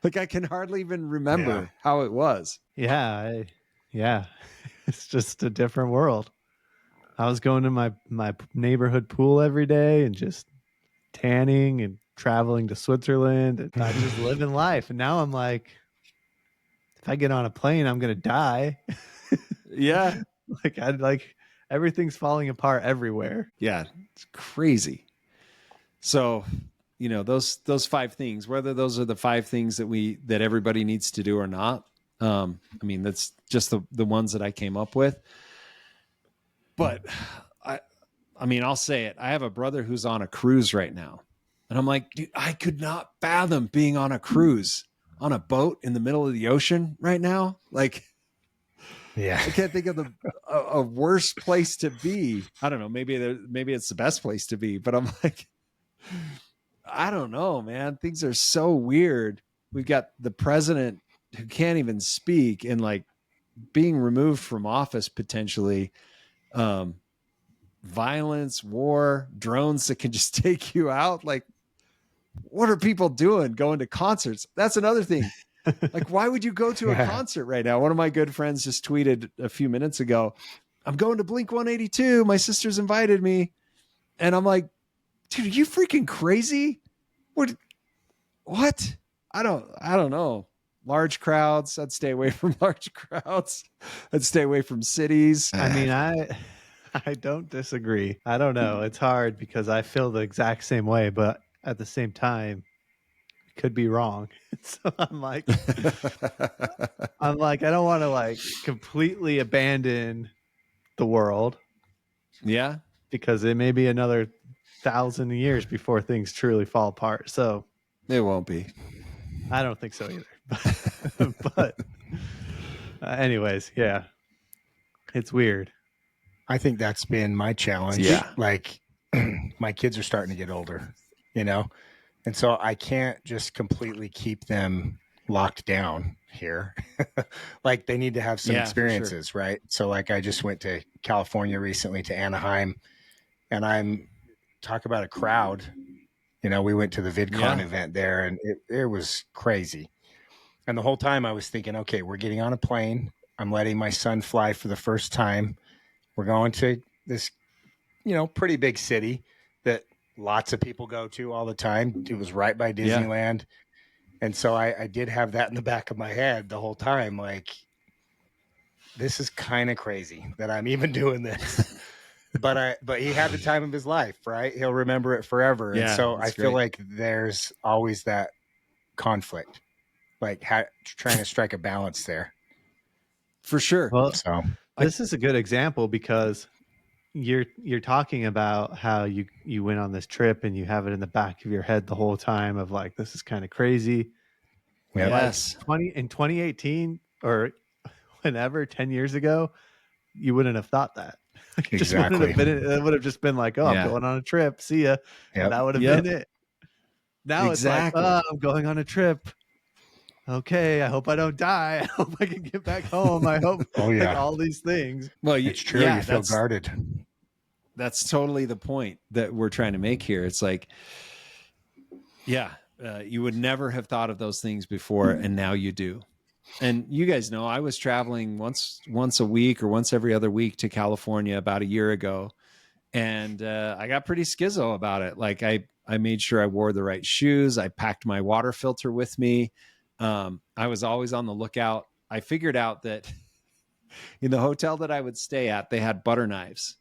Like I can hardly even remember how it was. Yeah, yeah, it's just a different world. I was going to my neighborhood pool every day and just tanning and traveling to Switzerland and I just living life. And now I'm like, if I get on a plane, I'm gonna die. Yeah, like everything's falling apart everywhere. yeah, it's crazy. So, those 5 things, whether those are the 5 things that everybody needs to do or not. I mean, that's just the ones that I came up with. But I mean, I'll say it. I have a brother who's on a cruise right now. And I'm like, dude, I could not fathom being on a cruise on a boat in the middle of the ocean right now. Like, Yeah. I can't think of a worse place to be. I don't know. Maybe it's the best place to be, but I'm like, I don't know, man. Things are so weird. We've got the president who can't even speak and like being removed from office potentially. Violence, war, drones that can just take you out. Like, what are people doing? Going to concerts? That's another thing. Like, why would you go to a concert right now? One of my good friends just tweeted a few minutes ago, I'm going to Blink 182. My sister's invited me. And I'm like, dude, are you freaking crazy? What? I don't know. Large crowds. I'd stay away from large crowds. I'd stay away from cities. I mean, I don't disagree. I don't know. It's hard because I feel the exact same way, but at the same time, it could be wrong. So I'm like, I don't want to like completely abandon the world. Yeah. Because it may be another 1,000 years before things truly fall apart. So it won't be. I don't think so either. But anyways, yeah, it's weird. I think that's been my challenge. Yeah. Like my kids are starting to get older, and so I can't just completely keep them locked down here. Like they need to have some experiences, sure. Right? So like I just went to California recently to Anaheim, and I'm talk about a crowd. We went to the VidCon event there, and it was crazy. And the whole time I was thinking, okay, we're getting on a plane. I'm letting my son fly for the first time. We're going to this, pretty big city that lots of people go to all the time. It was right by Disneyland. Yeah. And so I did have that in the back of my head the whole time. Like, this is kind of crazy that I'm even doing this. But he had the time of his life, right? He'll remember it forever. Yeah, and so I feel like there's always that conflict, like trying to strike a balance there. For sure. Well, so this is a good example because you're talking about how you went on this trip and you have it in the back of your head the whole time of like, this is kind of crazy. Yes. Like in 2018 or whenever, 10 years ago, you wouldn't have thought that. Exactly. It would have just been like, oh, I'm going on a trip. See ya. Yep. That would have been it. Now it's like, oh, I'm going on a trip. Okay, I hope I don't die. I hope I can get back home. I hope like, all these things. Well, it's true. You feel guarded. That's totally the point that we're trying to make here. It's like, you would never have thought of those things before, and now you do. And you guys know I was traveling once a week or once every other week to California about a year ago. And I got pretty schizo about it. Like I made sure I wore the right shoes. I packed my water filter with me. I was always on the lookout. I figured out that in the hotel that I would stay at, they had butter knives.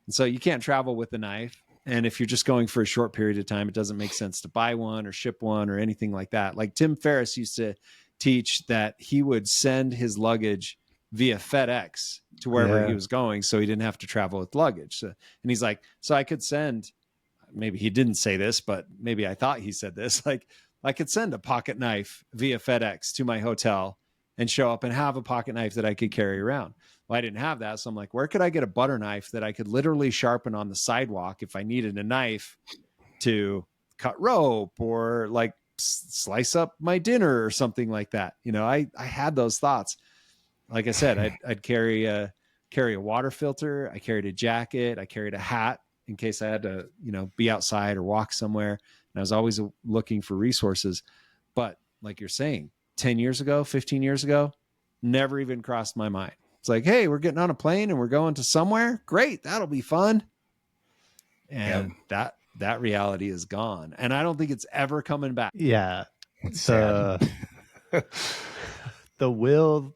And so you can't travel with a knife. And if you're just going for a short period of time, it doesn't make sense to buy one or ship one or anything like that. Like Tim Ferriss used to teach that he would send his luggage via FedEx to wherever he was going, so he didn't have to travel with luggage. So, and he's like, so I could send, maybe he didn't say this, but maybe I thought he said this, like I could send a pocket knife via FedEx to my hotel and show up and have a pocket knife that I could carry around. Well, I didn't have that. So I'm like, where could I get a butter knife that I could literally sharpen on the sidewalk if I needed a knife to cut rope or like slice up my dinner or something like that. I had those thoughts. Like I said, I'd carry a water filter. I carried a jacket. I carried a hat in case I had to, be outside or walk somewhere. And I was always looking for resources. But like you're saying, 10 years ago, 15 years ago, never even crossed my mind. It's like, hey, we're getting on a plane and we're going to somewhere. Great. That'll be fun. And that reality is gone. And I don't think it's ever coming back. Yeah. It's sad. The will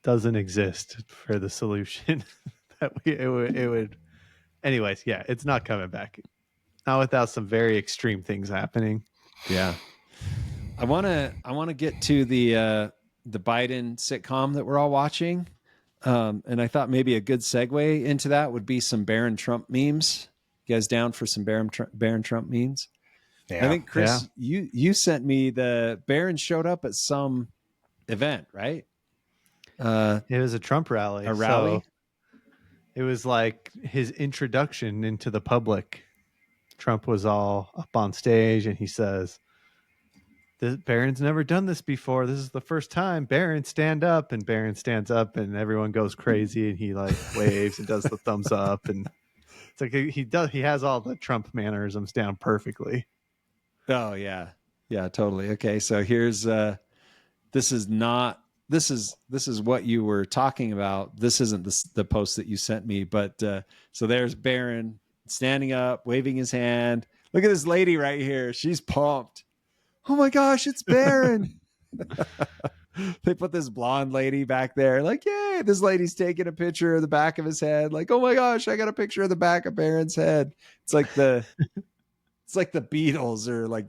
doesn't exist for the solution that it would. Anyways, yeah, it's not coming back. Not without some very extreme things happening. Yeah. I want to get to the Biden sitcom that we're all watching. And I thought maybe a good segue into that would be some Barron Trump memes. You guys down for some Barron Trump memes? Yeah. I think, Chris, you sent me the Barron showed up at some event, right? It was a Trump rally. A rally? So it was like his introduction into the public. Trump was all up on stage and he says, Barron's never done this before. This is the first time. Barron, stand up. And Barron stands up and everyone goes crazy and he like waves and does the thumbs up. And it's like he has all the Trump mannerisms down perfectly. Oh yeah. Yeah, totally. Okay. So here's this is what you were talking about. This isn't the post that you sent me, but so there's Barron standing up, waving his hand. Look at this lady right here. She's pumped. Oh my gosh, it's Barron. They put this blonde lady back there. Like, yay, this lady's taking a picture of the back of his head. Like, oh my gosh, I got a picture of the back of Barron's head. It's like the Beatles or like,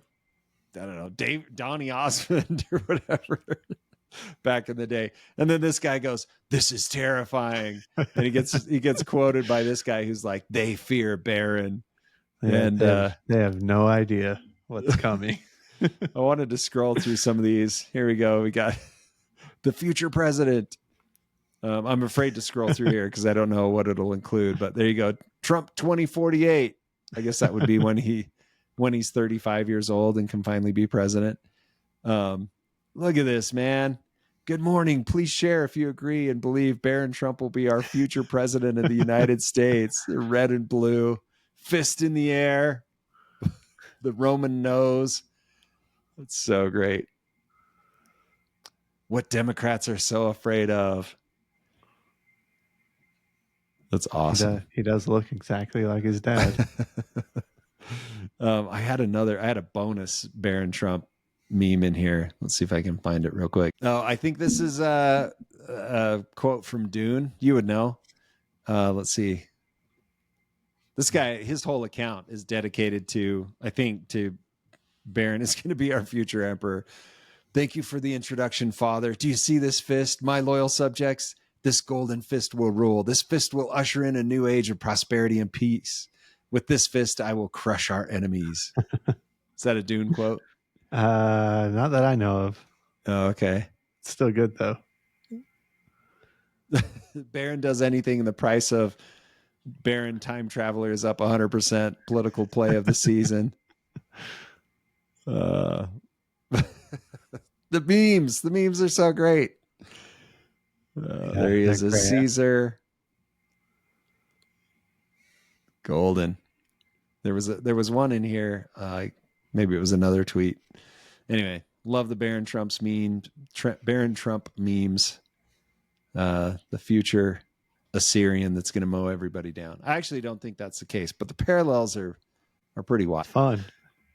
I don't know, Donny Osmond or whatever back in the day. And then this guy goes, this is terrifying. And he gets quoted by this guy who's like, they fear Barron. And they have no idea what's coming. I wanted to scroll through some of these. Here we go. We got the future president. I'm afraid to scroll through here because I don't know what it'll include, but there you go. Trump 2048. I guess that would be when he's 35 years old and can finally be president. Look at this, man. Good morning. Please share if you agree and believe Barron Trump will be our future president of the United States. They're red and blue, fist in the air, the Roman nose. It's so great. What Democrats are so afraid of. That's awesome. He does look exactly like his dad. I had a bonus Barron Trump meme in here. Let's see if I can find it real quick. Oh, I think this is a quote from Dune. You would know. Let's see. This guy, his whole account is dedicated to Barron is going to be our future emperor. Thank you for the introduction, Father. Do you see this fist? My loyal subjects, this golden fist will rule. This fist will usher in a new age of prosperity and peace. With this fist, I will crush our enemies. Is that a Dune quote? Not that I know of. Oh, okay. It's still good though. Barron does anything in the price of Barron Time Traveler is up 100%. Political play of the season. The memes are so great. There he is, a Caesar. Golden. There was one in here. Maybe it was another tweet. Anyway, love the Barron Trump memes. The future Assyrian that's going to mow everybody down. I actually don't think that's the case, but the parallels are pretty wild. Fun.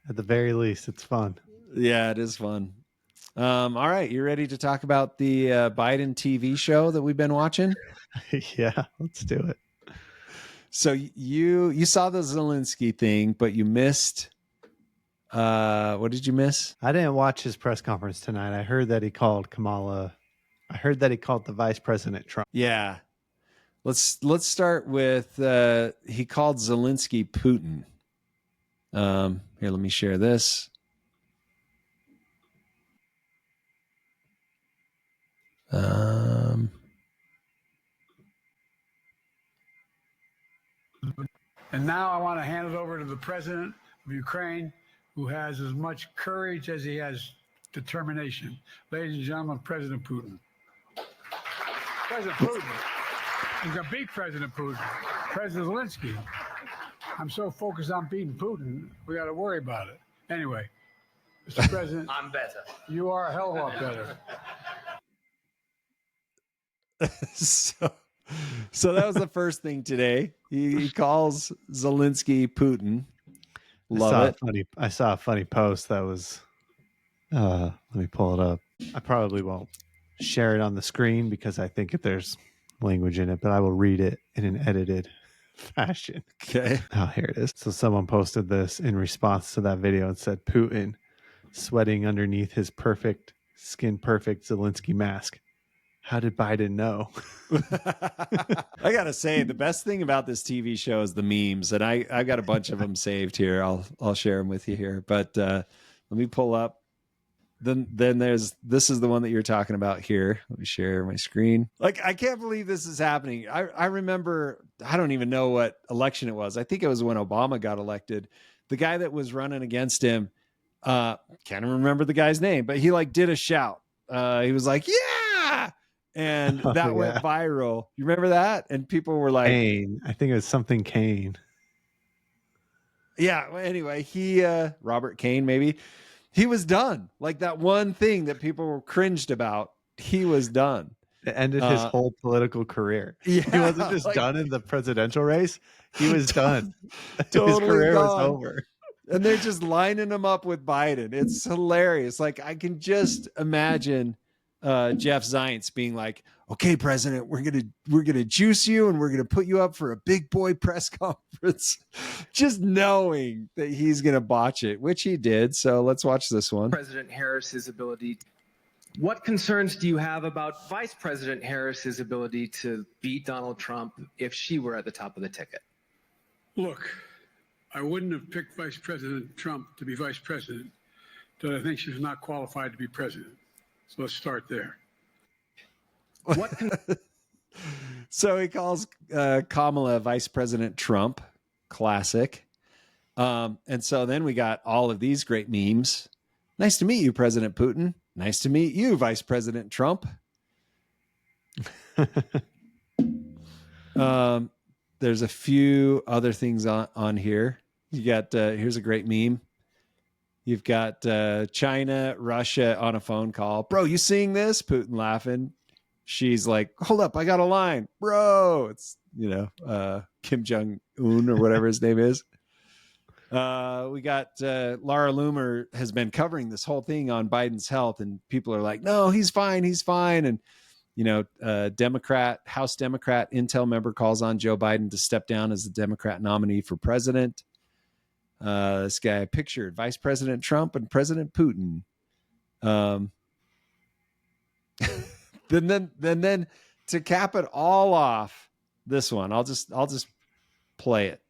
At the very least, it's fun. Yeah, it is fun. All right, you ready to talk about the Biden TV show that we've been watching? Yeah, let's do it. So you saw the Zelensky thing, but you missed. What did you miss? I didn't watch his press conference tonight. I heard that he called Kamala. I heard that he called the Vice President Trump. Yeah, let's start with he called Zelensky Putin. Here, let me share this. And now I want to hand it over to the President of Ukraine who has as much courage as he has determination. Ladies and gentlemen, President Putin. President Putin. He's going to beat President Putin. President Zelensky. I'm so focused on beating Putin, we got to worry about it. Anyway, Mr. President. I'm better. You are a hell of a lot better. So that was the first thing today. He calls Zelensky Putin. Love it. I saw a funny post that was, let me pull it up. I probably won't share it on the screen because I think if there's language in it, but I will read it in an edited fashion. Okay. Oh, here it is. So someone posted this in response to that video and said, Putin sweating underneath his skin perfect Zelensky mask. How did Biden know? I gotta say, the best thing about this TV show is the memes, and I've got a bunch of them saved here. I'll share them with you here. But let me pull up. Then this is the one that you're talking about here. Let me share my screen. Like, I can't believe this is happening. I remember, I don't even know what election it was. I think it was when Obama got elected. The guy that was running against him, can't even remember the guy's name, but he like did a shout. He was like, yeah. And that went viral. You remember that? And people were like, Kane. I think it was something Kane. Yeah. Well, anyway, Robert Kane, maybe. He was done. Like that one thing that people were cringed about, he was done. It ended his whole political career. Yeah, he wasn't just done in the presidential race. He was done. Totally his career gone. was over. And they're just lining him up with Biden. It's hilarious. Like, I can just imagine Jeff Zients being like, okay, President, we're gonna juice you and we're gonna put you up for a big boy press conference, just knowing that he's gonna botch it, which he did. So let's watch this one. President Harris's ability. What concerns do you have about Vice President Harris's ability to beat Donald Trump if she were at the top of the ticket? Look, I wouldn't have picked Vice President Trump to be vice president, but I think she's not qualified to be president. So let's start there. So he calls Kamala Vice President Trump. Classic. And so then we got all of these great memes. Nice to meet you, President Putin. Nice to meet you, Vice President Trump. There's a few other things on here. You got, here's a great meme. You've got China, Russia on a phone call. Bro, you seeing this? Putin laughing. She's like, hold up, I got a line. Bro, it's, Kim Jong-un or whatever his name is. We got Laura Loomer has been covering this whole thing on Biden's health, and people are like, no, he's fine. He's fine. And, House Democrat Intel member calls on Joe Biden to step down as the Democrat nominee for president. This guy pictured Vice President Trump and President Putin. Then to cap it all off, this one, I'll just play it.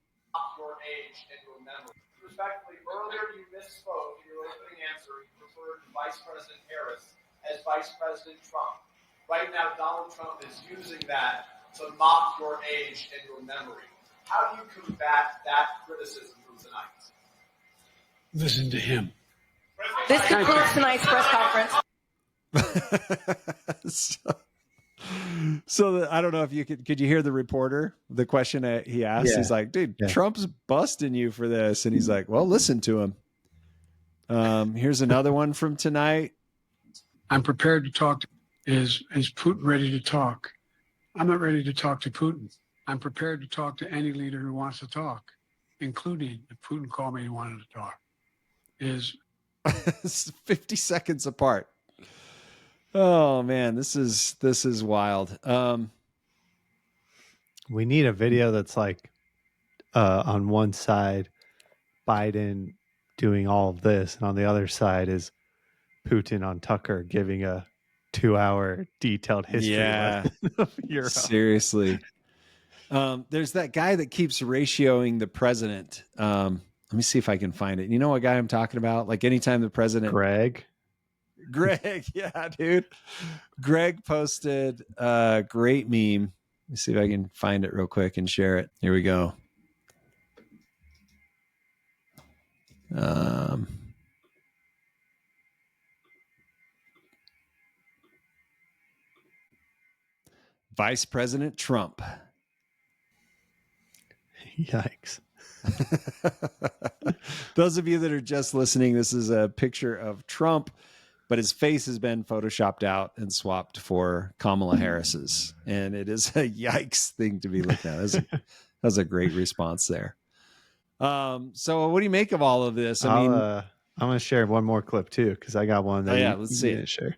Your age and your memory. Respectfully, earlier you misspoke in your opening answer. You referred to Vice President Harris as Vice President Trump. Right now, Donald Trump is using that to mock your age and your memory. How do you combat that criticism from tonight? Listen to him. This concludes tonight's press conference. So I don't know if you could you hear the reporter, the question that he asked? Yeah. He's like, dude, Yeah. Trump's busting you for this. And he's like, well, listen to him. Here's another one from tonight. I'm prepared to talk. Is Putin ready to talk? I'm not ready to talk to Putin. I'm prepared to talk to any leader who wants to talk, including if Putin called me and wanted to talk. Is 50 seconds apart. Oh man, this is wild. We need a video that's like on one side Biden doing all of this, and on the other side is Putin on Tucker giving a 2-hour detailed history lesson of Europe. Seriously. There's that guy that keeps ratioing the president. Let me see if I can find it. You know what guy I'm talking about? Like anytime the president Greg, yeah, dude. Greg posted a great meme. Let me see if I can find it real quick and share it. Here we go. Vice President Trump. Yikes. Those of you that are just listening, this is a picture of Trump, but his face has been photoshopped out and swapped for Kamala Harris's. And it is a yikes thing to be looking at. That was a great response there. So what do you make of all of this? I'm going to share one more clip too, because I got one that let's see it. Share.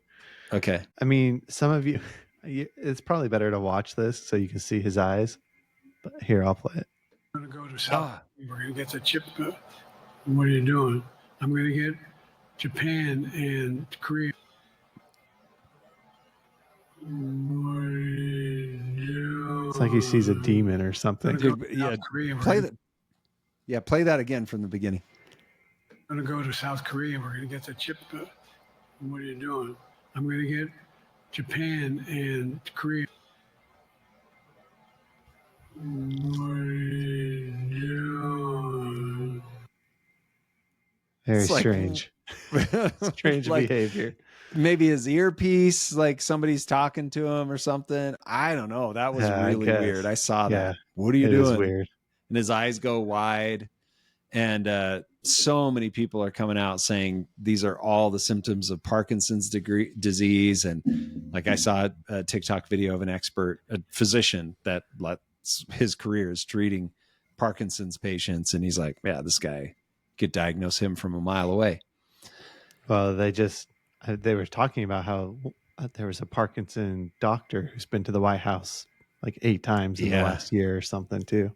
Okay. I mean, some of you, it's probably better to watch this so you can see his eyes. But here, I'll play it. I'm going to go to South. We're going to get the chip. What are you doing? I'm going to get Japan and Korea. It's like he sees a demon or something. Play that again from the beginning. I'm going to go to South Korea. We're going to get the chip. What are you doing? I'm going to get Japan and Korea. Very strange. Strange like, behavior. Maybe his earpiece, like somebody's talking to him or something. I don't know. That was really weird. I saw that. Yeah, what are you doing? Is weird. And his eyes go wide. And so many people are coming out saying these are all the symptoms of Parkinson's disease. And like I saw a TikTok video of a physician that his career is treating Parkinson's patients. And he's like, yeah, this guy could diagnose him from a mile away. Well, they were talking about how there was a Parkinson doctor who's been to the White House like 8 times in the last year or something too.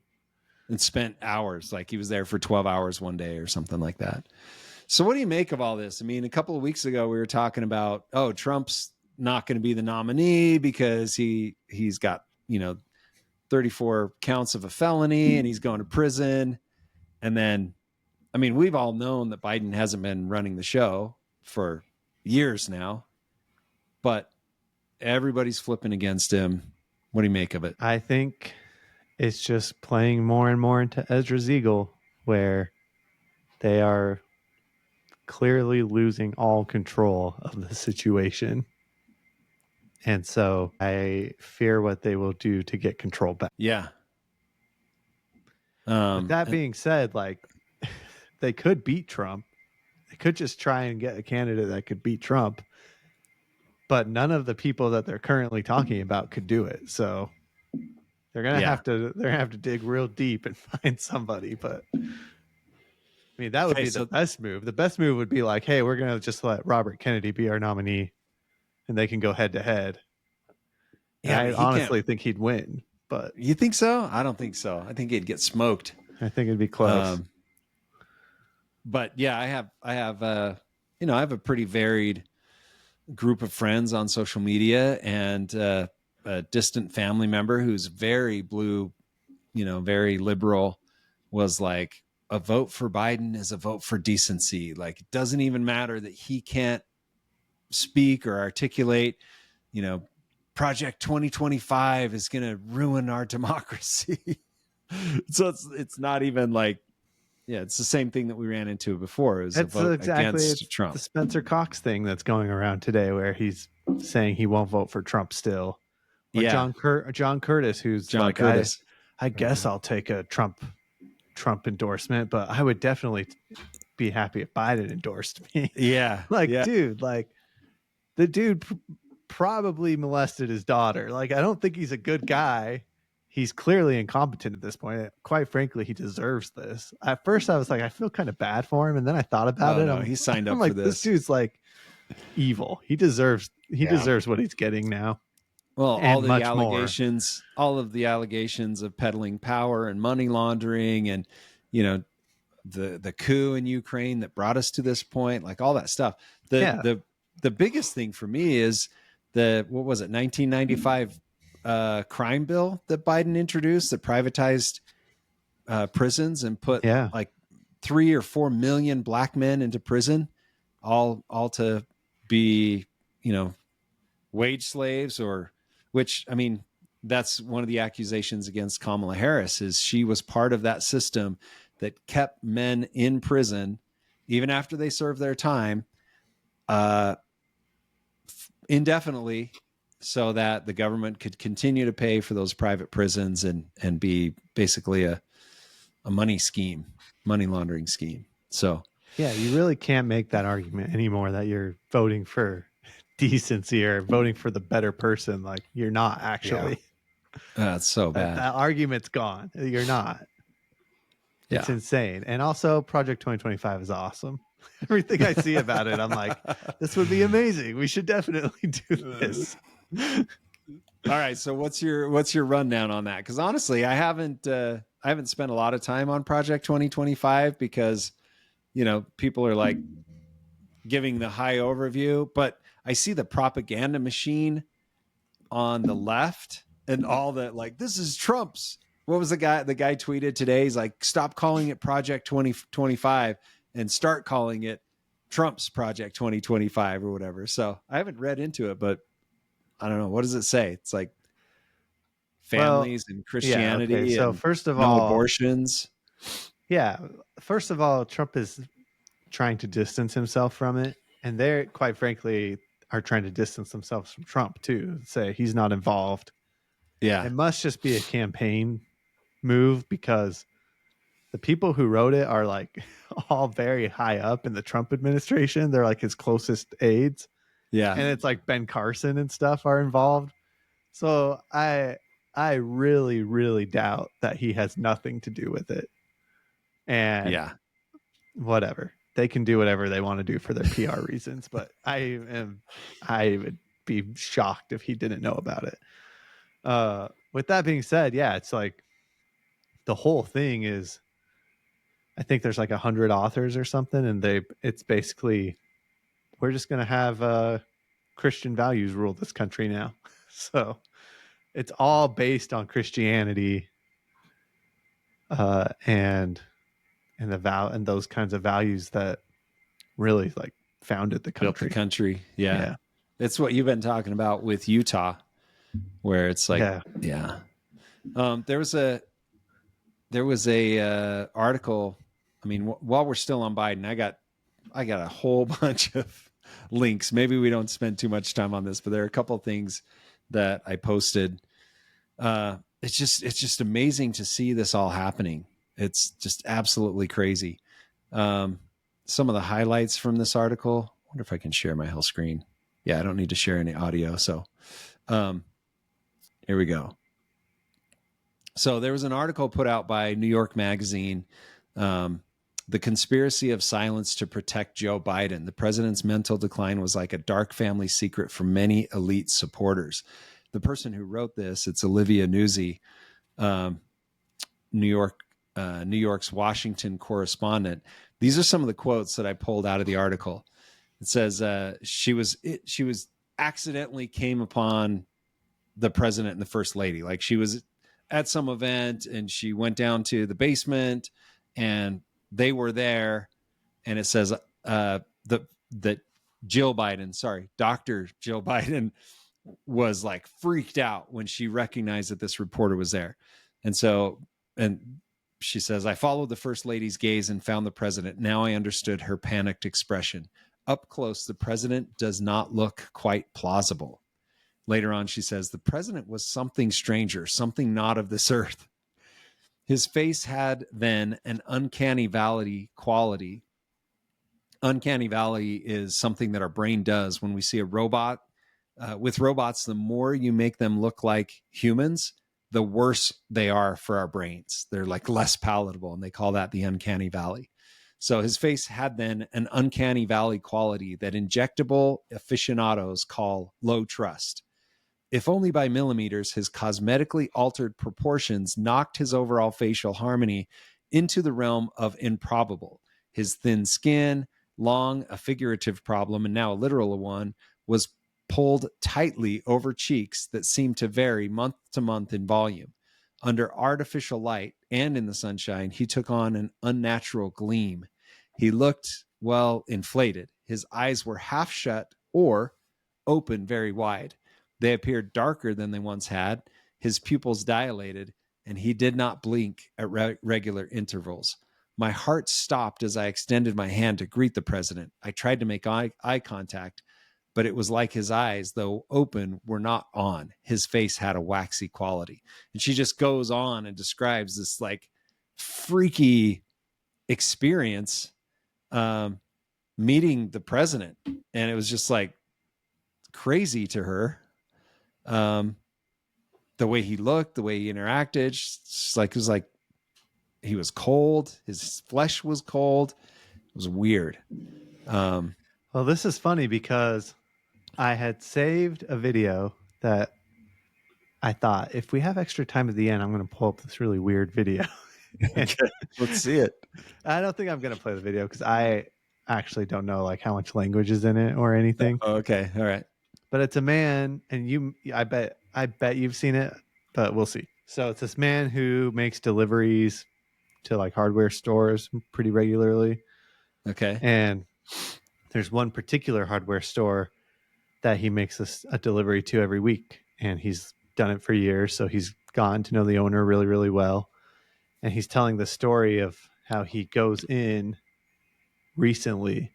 And spent hours, like he was there for 12 hours one day or something like that. So what do you make of all this? I mean, a couple of weeks ago, we were talking about, Trump's not going to be the nominee because he's got, 34 counts of a felony and he's going to prison. And then, I mean, we've all known that Biden hasn't been running the show for years now, but everybody's flipping against him. What do you make of it? I think it's just playing more and more into Ezra's Eagle, where they are clearly losing all control of the situation. And so I fear what they will do to get control back. Yeah. With that being said, like, they could beat Trump. They could just try and get a candidate that could beat Trump. But none of the people that they're currently talking about could do it. So they're gonna have to dig real deep and find somebody. But I mean, that would be the best move. The best move would be like, hey, we're gonna just let Robert Kennedy be our nominee, and they can go head to head. Yeah, I honestly think he'd win. But you think so? I don't think so. I think he'd get smoked. I think it'd be close. But yeah, I have a pretty varied group of friends on social media, and a distant family member who's very blue, very liberal, was like, a vote for Biden is a vote for decency. Like, it doesn't even matter that he can't speak or articulate, Project 2025 is going to ruin our democracy. So it's not even like, it's the same thing that we ran into before. It was a vote against Trump. The Spencer Cox thing that's going around today, where he's saying he won't vote for Trump still. Or John Curtis, who's John Curtis. I guess I'll take a Trump endorsement, but I would definitely be happy if Biden endorsed me. Yeah. Dude, like, the dude probably molested his daughter. Like, I don't think he's a good guy. He's clearly incompetent at this point. Quite frankly, he deserves this. At first, I was like, I feel kind of bad for him, and then I thought about it. No, he signed up I'm like, for this dude's like evil. He deserves what he's getting now. Well, all of the allegations of peddling power and money laundering, and the coup in Ukraine that brought us to this point, like all that stuff. The biggest thing for me is 1995 crime bill that Biden introduced that privatized prisons and put like 3 or 4 million black men into prison, all to be, wage slaves, which, I mean, that's one of the accusations against Kamala Harris, is she was part of that system that kept men in prison even after they serve their time, indefinitely, so that the government could continue to pay for those private prisons and be basically a money laundering scheme. So Yeah, you really can't make that argument anymore that you're voting for decency or voting for the better person. Like, you're not actually. That's so bad. That argument's gone. You're not. It's insane. And also, Project 2025 is awesome. Everything I see about it, I'm like, this would be amazing. We should definitely do this. All right. So what's your rundown on that? Because honestly, I haven't spent a lot of time on Project 2025 because, people are like giving the high overview, but I see the propaganda machine on the left and all that, like, this is Trump's. What was the guy tweeted today? He's like, stop calling it Project 2025 and start calling it Trump's Project 2025 or whatever. So I haven't read into it, but I don't know. What does it say? It's like families and Christianity. Yeah, okay. So and first of no all, abortions. Yeah. First of all, Trump is trying to distance himself from it. And they, quite frankly, are trying to distance themselves from Trump too. Say he's not involved. Yeah. It must just be a campaign move because the people who wrote it are like all very high up in the Trump administration. They're like his closest aides. Yeah. And it's like Ben Carson and stuff are involved. So I really, really doubt that he has nothing to do with it. And whatever. They can do whatever they want to do for their PR reasons, but I would be shocked if he didn't know about it. With that being said, yeah, it's like the whole thing is, I think there's like 100 authors or something, and it's basically, we're just going to have Christian values rule this country now. So it's all based on Christianity and those kinds of values that really like founded the country. Built the country. Yeah. It's what you've been talking about with Utah, where it's like, there was a article. I mean, while we're still on Biden, I got a whole bunch of links. Maybe we don't spend too much time on this, but there are a couple of things that I posted. It's just amazing to see this all happening. It's just absolutely crazy. Some of the highlights from this article. I wonder if I can share my whole screen. Yeah, I don't need to share any audio. So here we go. So there was an article put out by New York Magazine, The Conspiracy of Silence to Protect Joe Biden. The president's mental decline was like a dark family secret for many elite supporters. The person who wrote this, it's Olivia Nuzzi, New York's Washington correspondent. These are some of the quotes that I pulled out of the article. It says she was accidentally came upon the president and the first lady. Like, she was at some event and she went down to the basement and they were there. And it says that Jill Biden, Dr. Jill Biden, was like freaked out when she recognized that this reporter was there. And she says, I followed the first lady's gaze and found the president. Now I understood her panicked expression. Up close, the president does not look quite plausible. Later on, she says, the president was something stranger, something not of this earth. His face had then an uncanny valley quality. Uncanny valley is something that our brain does when we see a robot. With robots, the more you make them look like humans, the worse they are for our brains. They're like less palatable, and they call that the uncanny valley. So his face had then an uncanny valley quality that injectable aficionados call low trust. If only by millimeters, his cosmetically altered proportions knocked his overall facial harmony into the realm of improbable. His thin skin, long a figurative problem and now a literal one, was pulled tightly over cheeks that seemed to vary month to month in volume. Under artificial light and in the sunshine, he took on an unnatural gleam. He looked, inflated. His eyes were half shut or open very wide. They appeared darker than they once had. His pupils dilated, and he did not blink at regular intervals. My heart stopped as I extended my hand to greet the president. I tried to make eye contact, but it was like his eyes, though open, were not on. His face had a waxy quality. And she just goes on and describes this like freaky experience meeting the president. And it was just like crazy to her. The way he looked, the way he interacted, it was like he was cold. His flesh was cold. It was weird. Well, this is funny because I had saved a video that I thought, if we have extra time at the end, I'm going to pull up this really weird video. Okay, let's see it. I don't think I'm going to play the video because I actually don't know like how much language is in it or anything. Oh, okay. All right. But it's a man, and I bet you've seen it, but we'll see. So it's this man who makes deliveries to like hardware stores pretty regularly. Okay. And there's one particular hardware store that he makes a delivery to every week, and he's done it for years. So he's gotten to know the owner really, really well. And he's telling the story of how he goes in recently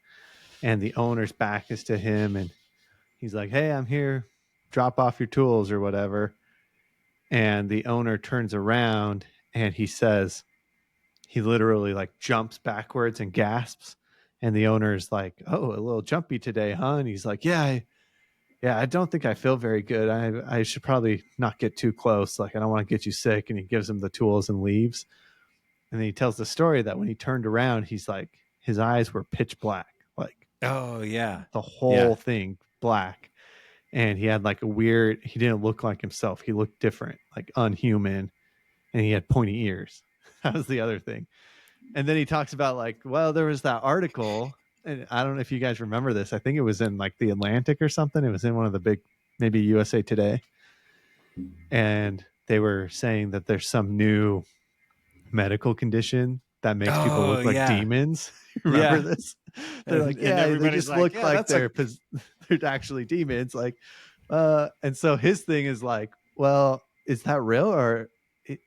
and the owner's back is to him. And he's like, "Hey, I'm here. Drop off your tools," or whatever. And the owner turns around and he says, he literally like jumps backwards and gasps. And the owner's like, "Oh, a little jumpy today, huh?" And he's like, yeah, I don't think I feel very good. I should probably not get too close. Like, I don't want to get you sick. And he gives him the tools and leaves. And then he tells the story that when he turned around, he's like, his eyes were pitch black, like, oh yeah, the whole thing black. And he had like he didn't look like himself. He looked different, like unhuman. And he had pointy ears. That was the other thing. And then he talks about like, well, there was that article, and I don't know if you guys remember this. I think it was in like the Atlantic or something. It was in one of the big, maybe USA Today. And they were saying that there's some new medical condition that makes people look like demons. Remember this? They're like, they just look like they're actually demons. Like, and so his thing is like, well, is that real? Or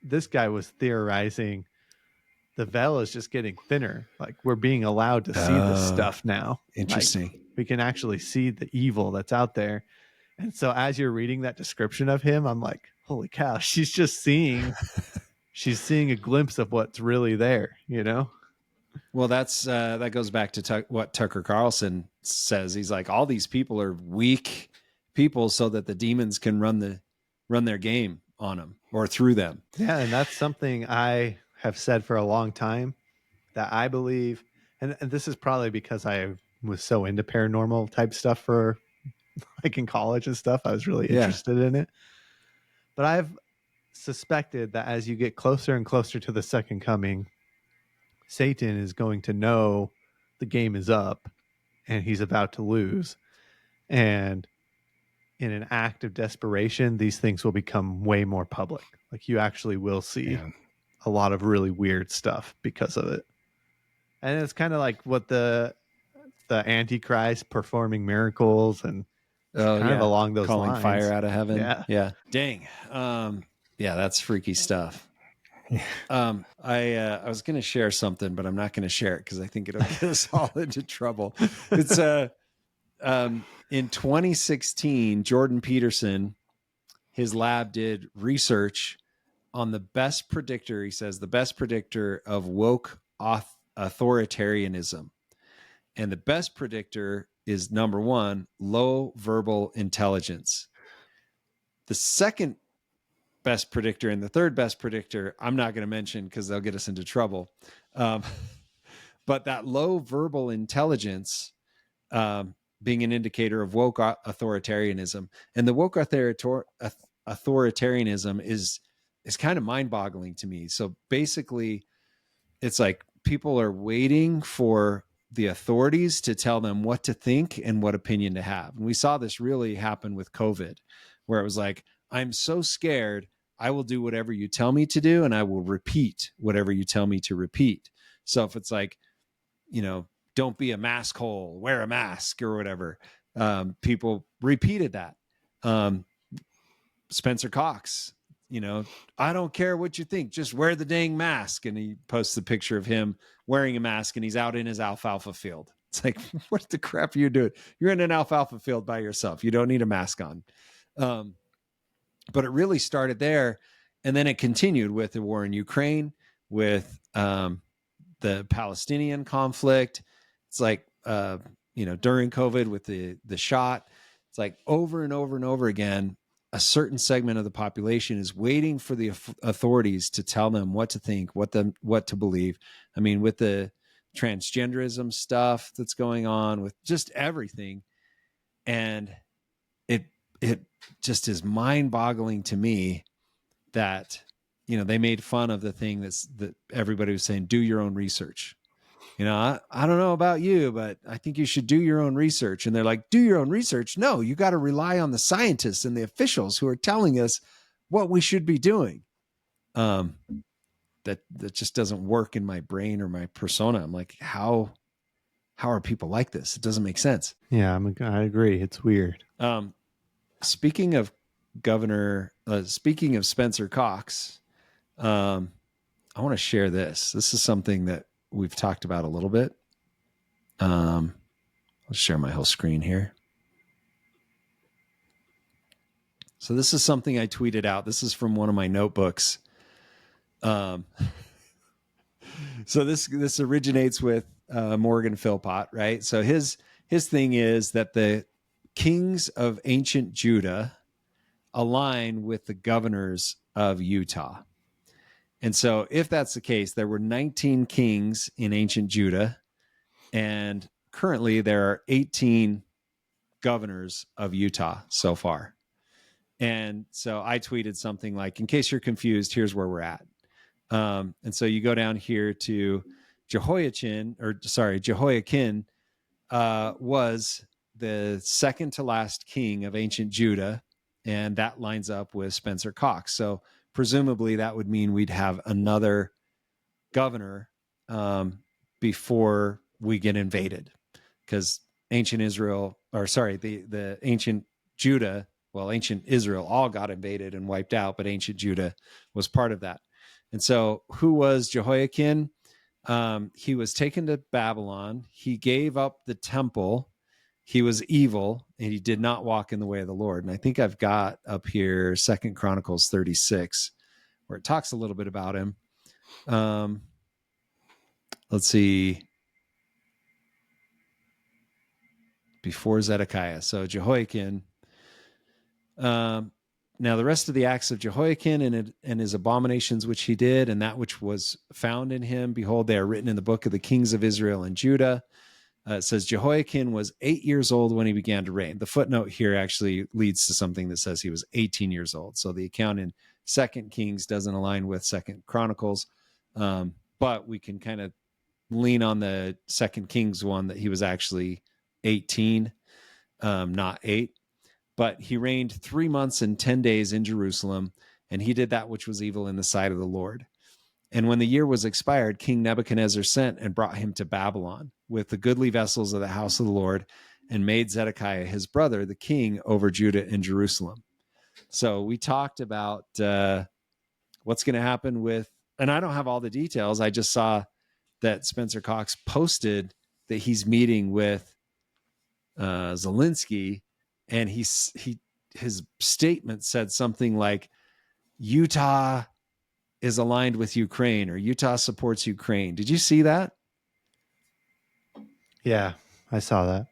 this guy was theorizing the veil is just getting thinner. Like, we're being allowed to see this stuff now. Interesting. Like, we can actually see the evil that's out there. And so as you're reading that description of him, I'm like, holy cow, she's seeing a glimpse of what's really there, you know? Well, that goes back to what Tucker Carlson says. He's like, all these people are weak people so that the demons can run their game on them or through them. Yeah. And that's something I have said for a long time, that I believe, and this is probably because I was so into paranormal type stuff for like in college and stuff. I was really interested in it. But I've suspected that as you get closer and closer to the second coming, Satan is going to know the game is up and he's about to lose. And in an act of desperation, these things will become way more public. Like, you actually will see a lot of really weird stuff because of it. And it's kind of like what the Antichrist performing miracles and kind of along those calling lines. Fire out of heaven. Yeah. Dang. Yeah, that's freaky stuff. I was going to share something, but I'm not going to share it because I think it'll get us all into trouble. It's in 2016, Jordan Peterson, his lab did research on the best predictor. He says the best predictor of woke authoritarianism. And the best predictor is number one, low verbal intelligence. The second best predictor and the third best predictor, I'm not going to mention because they'll get us into trouble. But that low verbal intelligence being an indicator of woke authoritarianism. And the woke authoritarianism is kind of mind-boggling to me. So basically, it's like people are waiting for the authorities to tell them what to think and what opinion to have. And we saw this really happen with COVID, where it was like, I'm so scared, I will do whatever you tell me to do, and I will repeat whatever you tell me to repeat. So if it's like, don't be a mask hole, wear a mask or whatever, people repeated that. Spencer Cox I don't care what you think, just wear the dang mask. And he posts the picture of him wearing a mask and he's out in his alfalfa field. It's like, what the crap are you doing? You're in an alfalfa field by yourself. You don't need a mask on. But it really started there. And then it continued with the war in Ukraine, with the Palestinian conflict. It's like, during COVID with the shot, it's like over and over and over again, a certain segment of the population is waiting for the authorities to tell them what to think, what to believe. I mean, with the transgenderism stuff that's going on, with just everything. And it just is mind-boggling to me that, they made fun of the thing that everybody was saying, do your own research. I don't know about you, but I think you should do your own research. And they're like, do your own research? No, you got to rely on the scientists and the officials who are telling us what we should be doing. That just doesn't work in my brain or my persona. I'm like, how are people like this? It doesn't make sense. Yeah, I agree. It's weird. Speaking of Spencer Cox, I want to share this. This is something that we've talked about a little bit. I'll share my whole screen here. So this is something I tweeted out. This is from one of my notebooks. So this originates with Morgan Philpott, right? So his thing is that the kings of ancient Judah align with the governors of Utah. And so if that's the case, there were 19 kings in ancient Judah, and currently there are 18 governors of Utah so far. And so I tweeted something like, in case you're confused, here's where we're at. And so you go down here to Jehoiakim was the second to last king of ancient Judah, and that lines up with Spencer Cox. So presumably that would mean we'd have another governor before we get invaded, because ancient Israel, the ancient Judah, ancient Israel all got invaded and wiped out, but ancient Judah was part of that. And so who was Jehoiakim? He was taken to Babylon. He gave up the temple. He was evil, and he did not walk in the way of the Lord. And I think I've got up here 2 Chronicles 36, where it talks a little bit about him. Let's see. Before Zedekiah. So Jehoiakim. Now the rest of the acts of Jehoiakim and his abominations which he did, and that which was found in him, behold, they are written in the book of the kings of Israel and Judah. It says Jehoiakim was 8 years old when he began to reign. The footnote here actually leads to something that says he was 18 years old. So the account in 2 Kings doesn't align with 2 Chronicles, but we can kind of lean on the 2 Kings one that he was actually 18, not 8. But he reigned 3 months and 10 days in Jerusalem, and he did that which was evil in the sight of the Lord. And when the year was expired, King Nebuchadnezzar sent and brought him to Babylon with the goodly vessels of the house of the Lord, and made Zedekiah his brother the king over Judah and Jerusalem. So we talked about what's going to happen with, and I don't have all the details. I just saw that Spencer Cox posted that he's meeting with Zelensky, and his statement said something like, Utah is aligned with Ukraine, or Utah supports Ukraine. Did you see that? Yeah, I saw that.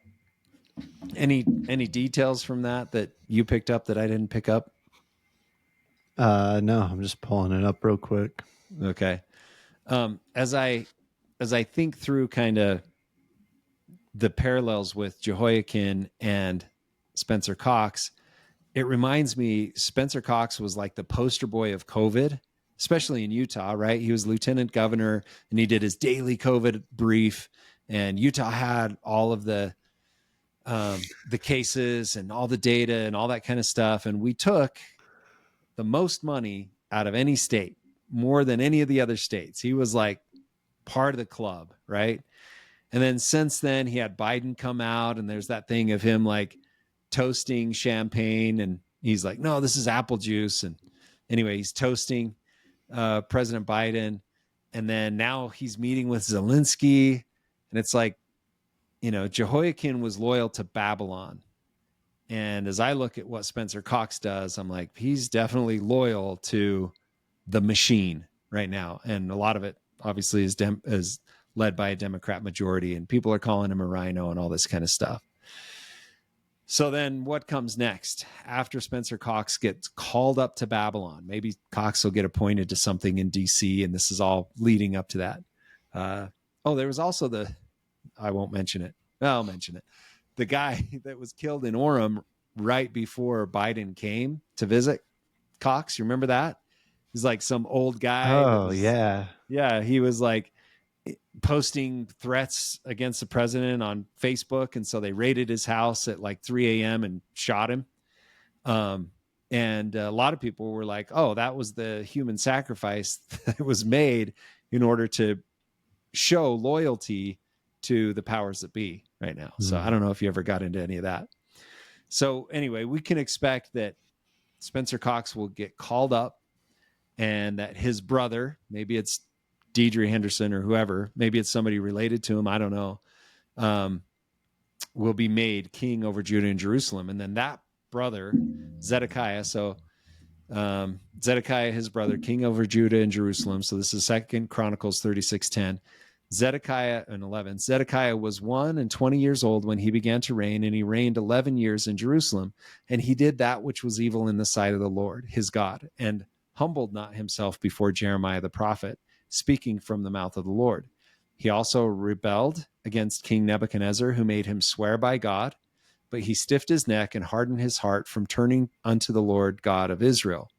Any details from that you picked up that I didn't pick up? No, I'm just pulling it up real quick. Okay. As I think through kind of the parallels with Jehoiakim and Spencer Cox, it reminds me Spencer Cox was like the poster boy of COVID, especially in Utah, right? He was lieutenant governor and he did his daily COVID brief, and Utah had all of the cases and all the data and all that kind of stuff. And we took the most money out of any state, more than any of the other states. He was like part of the club, right? And then since then he had Biden come out, and there's that thing of him like toasting champagne, and he's like, no, this is apple juice. And anyway, he's toasting President Biden. And then now he's meeting with Zelensky. And it's like, Jehoiakim was loyal to Babylon. And as I look at what Spencer Cox does, I'm like, he's definitely loyal to the machine right now. And a lot of it obviously is led by a Democrat majority, and people are calling him a rhino and all this kind of stuff. So then what comes next after Spencer Cox gets called up to Babylon? Maybe Cox will get appointed to something in DC, and this is all leading up to that. There was also I won't mention it. I'll mention it. The guy that was killed in Orem right before Biden came to visit Cox. You remember that? He's like some old guy. Oh, yeah. Yeah. He was like posting threats against the president on Facebook. And so they raided his house at like 3 a.m. and shot him. And a lot of people were like, oh, that was the human sacrifice that was made in order to show loyalty to the powers that be right now. So I don't know if you ever got into any of that. So anyway, we can expect that Spencer Cox will get called up, and that his brother, maybe it's Deidre Henderson or whoever, maybe it's somebody related to him, I don't know, will be made king over Judah and Jerusalem. And then that brother, Zedekiah, Zedekiah, his brother, king over Judah and Jerusalem. So this is 2 Chronicles 36:10. Zedekiah and 11. Zedekiah was 21 years old when he began to reign, and he reigned 11 years in Jerusalem. And he did that which was evil in the sight of the Lord, his God, and humbled not himself before Jeremiah the prophet, speaking from the mouth of the Lord. He also rebelled against King Nebuchadnezzar, who made him swear by God, but he stiffed his neck and hardened his heart from turning unto the Lord God of Israel.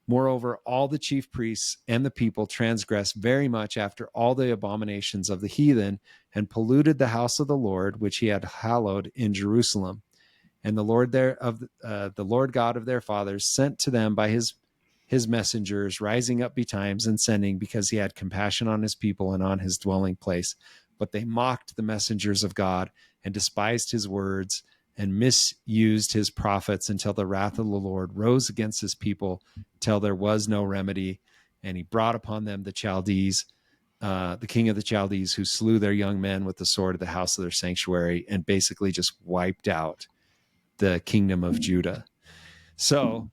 Moreover, all the chief priests and the people transgressed very much after all the abominations of the heathen, and polluted the house of the Lord, which he had hallowed in Jerusalem. And the Lord the Lord God of their fathers sent to them by his messengers, rising up betimes and sending, because he had compassion on his people and on his dwelling place. But they mocked the messengers of God and despised his words and misused his prophets, until the wrath of the Lord rose against his people, till there was no remedy. And he brought upon them the Chaldees, the king of the Chaldees, who slew their young men with the sword of the house of their sanctuary, and basically just wiped out the kingdom of Judah. So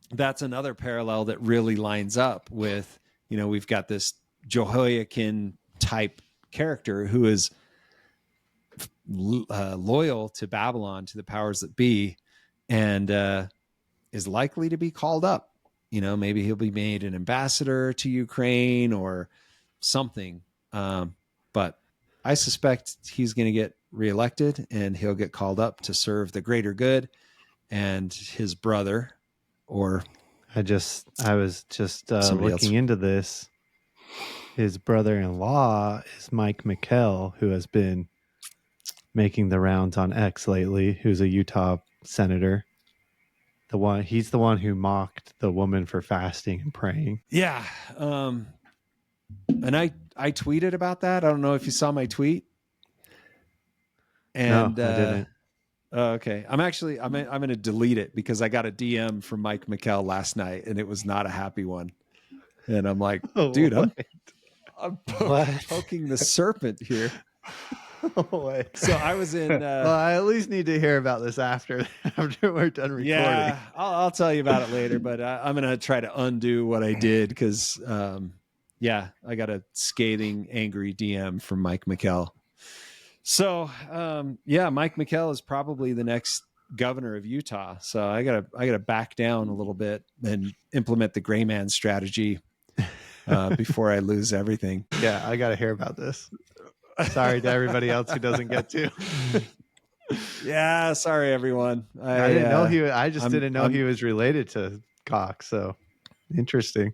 that's another parallel that really lines up with, we've got this Jehoiakim type character who is loyal to Babylon, to the powers that be, and is likely to be called up. Maybe he'll be made an ambassador to Ukraine or something. But I suspect he's going to get reelected, and he'll get called up to serve the greater good. And his brother, or I was just looking into this. His brother-in-law is Mike McKell, who has been making the rounds on X lately, who's a Utah senator. He's the one who mocked the woman for fasting and praying. Yeah. And I tweeted about that. I don't know if you saw my tweet. And no, I didn't. Okay. I'm going to delete it, because I got a DM from Mike McKell last night, and it was not a happy one. And I'm like, dude, I'm poking the serpent here. So I was in. Well, I at least need to hear about this after we're done recording. Yeah, I'll tell you about it later. But I'm going to try to undo what I did, because, I got a scathing, angry DM from Mike McKell. So, Mike McKell is probably the next governor of Utah. So I gotta back down a little bit and implement the gray man strategy before I lose everything. Yeah, I got to hear about this. Sorry to everybody else who doesn't get to. Yeah, sorry everyone. I didn't know he. I just didn't know he was related to Cox. So interesting.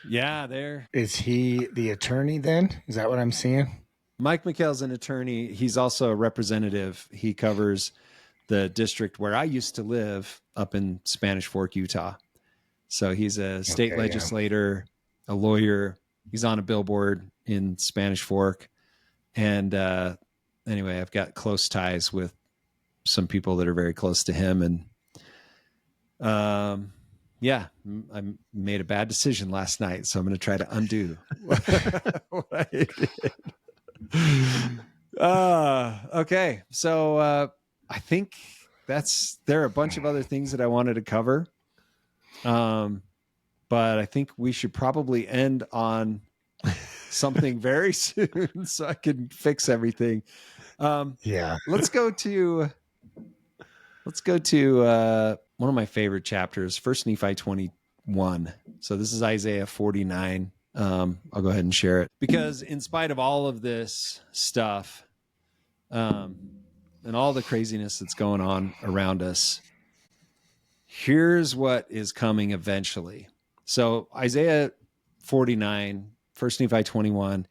Yeah, there. Is he the attorney then? Is that what I'm seeing? Mike McKell's an attorney. He's also a representative. He covers the district where I used to live, up in Spanish Fork, Utah. So he's a state legislator, a lawyer. He's on a billboard in Spanish Fork. And anyway, I've got close ties with some people that are very close to him. And yeah, I made a bad decision last night, so I'm going to try to undo what I did. Okay. So I think there are a bunch of other things that I wanted to cover. But I think we should probably end on something very soon so I can fix everything. Yeah. Let's go to one of my favorite chapters, First Nephi 21. So this is Isaiah 49. I'll go ahead and share it because in spite of all of this stuff, and all the craziness that's going on around us, here's what is coming eventually. So Isaiah 49, First Nephi 21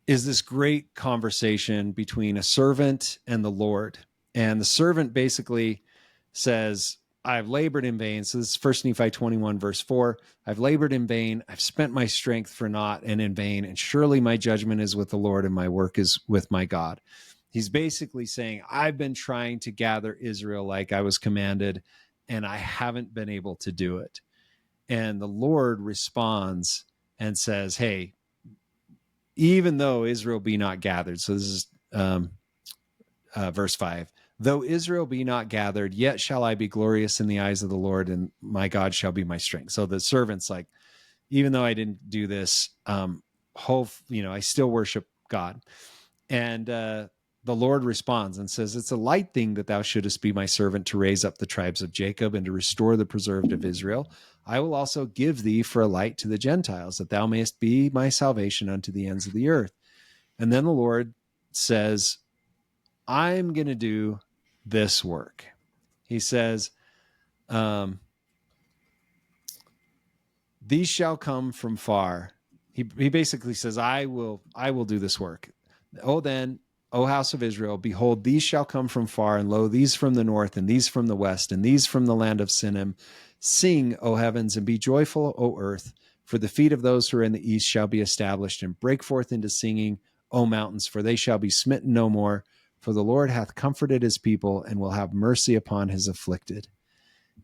is this great conversation between a servant and the Lord. And the servant basically says, I've labored in vain. So this is First Nephi 21, verse 4. I've labored in vain. I've spent my strength for naught and in vain. And surely my judgment is with the Lord and my work is with my God. He's basically saying, I've been trying to gather Israel like I was commanded, and I haven't been able to do it. And the Lord responds and says, hey, even though Israel be not gathered, so this is verse 5, though Israel be not gathered, yet shall I be glorious in the eyes of the Lord, and my God shall be my strength. So the servant's like, even though I didn't do this, I still worship God. And the Lord responds and says, it's a light thing that thou shouldest be my servant to raise up the tribes of Jacob and to restore the preserved of Israel. I will also give thee for a light to the Gentiles, that thou mayest be my salvation unto the ends of the earth. And then the Lord says, I'm going to do this work. He says, these shall come from far. He basically says, I will do this work. Oh, then, O house of Israel, behold, these shall come from far, and lo, these from the north, and these from the west, and these from the land of Sinim. Sing, O heavens, and be joyful, O earth, for the feet of those who are in the east shall be established, and break forth into singing, O mountains, for they shall be smitten no more. For the Lord hath comforted his people, and will have mercy upon his afflicted.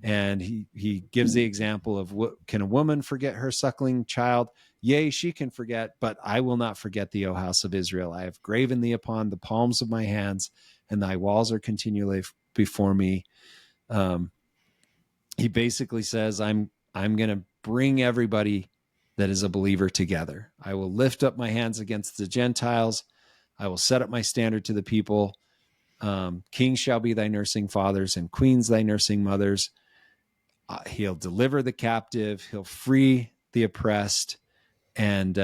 And he gives the example of, can a woman forget her suckling child? Yea, she can forget, but I will not forget thee, O house of Israel. I have graven thee upon the palms of my hands, and thy walls are continually before me. He basically says, I'm going to bring everybody that is a believer together. I will lift up my hands against the Gentiles. I will set up my standard to the people. Kings shall be thy nursing fathers, and queens thy nursing mothers. He'll deliver the captive. He'll free the oppressed. And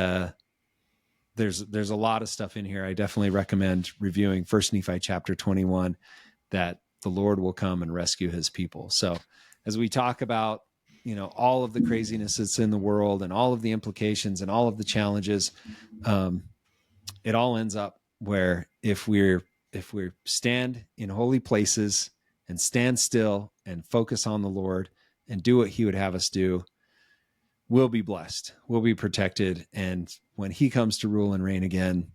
there's a lot of stuff in here. I definitely recommend reviewing First Nephi chapter 21, that the Lord will come and rescue his people. So as we talk about, all of the craziness that's in the world and all of the implications and all of the challenges, it all ends up where if we stand in holy places and stand still and focus on the Lord and do what he would have us do, we'll be blessed. We'll be protected. And when he comes to rule and reign again,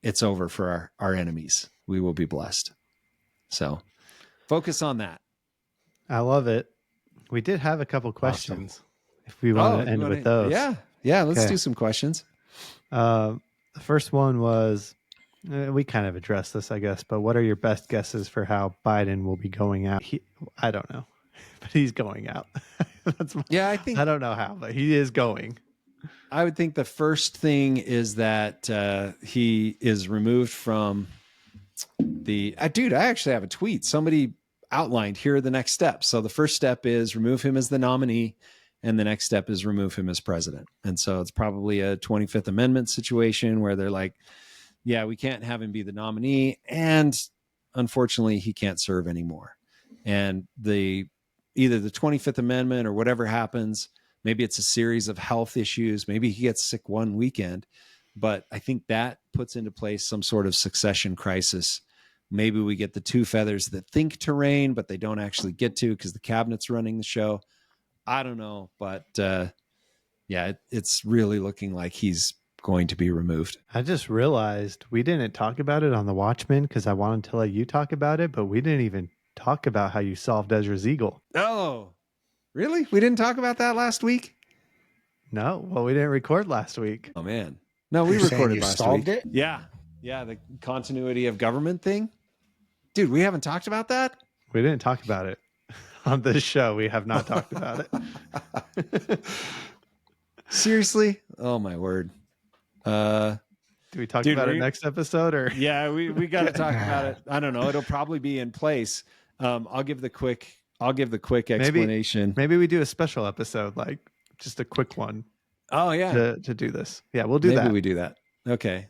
it's over for our enemies. We will be blessed. So focus on that. I love it. We did have a couple questions. Awesome. If we want to end with those. Yeah. Let's do some questions. The first one was, we kind of addressed this, I guess, but what are your best guesses for how Biden will be going out? I don't know, but he's going out. I don't know how, but he is going. I would think the first thing is that he is removed from the... dude, I actually have a tweet. Somebody outlined, here are the next steps. So the first step is remove him as the nominee, and the next step is remove him as president. And so it's probably a 25th Amendment situation where they're like, yeah, we can't have him be the nominee, and unfortunately he can't serve anymore. And either the 25th Amendment or whatever happens, maybe it's a series of health issues, maybe he gets sick one weekend, but I think that puts into place some sort of succession crisis. Maybe we get the two feathers that think to reign, but they don't actually get to because the cabinet's running the show. I don't know, but it's really looking like he's going to be removed. I just realized we didn't talk about it on The Watchmen because I wanted to let you talk about it, but we didn't even talk about how you solved Ezra's Eagle. Oh, Really? We didn't talk about that last week? No, well, we didn't record last week. Oh man. No, we You're saying recorded you last solved week. it? Yeah. Yeah, the continuity of government thing. Dude, we haven't talked about that? We didn't talk about it on this show. We have not talked about it. Seriously? Oh my word. Do we talk about it next episode or? Yeah, we got to talk about it. I don't know. It'll probably be in place. I'll give the quick explanation. Maybe we do a special episode, like just a quick one. Oh yeah. To do this. Yeah, we'll do that. Maybe we do that. Okay.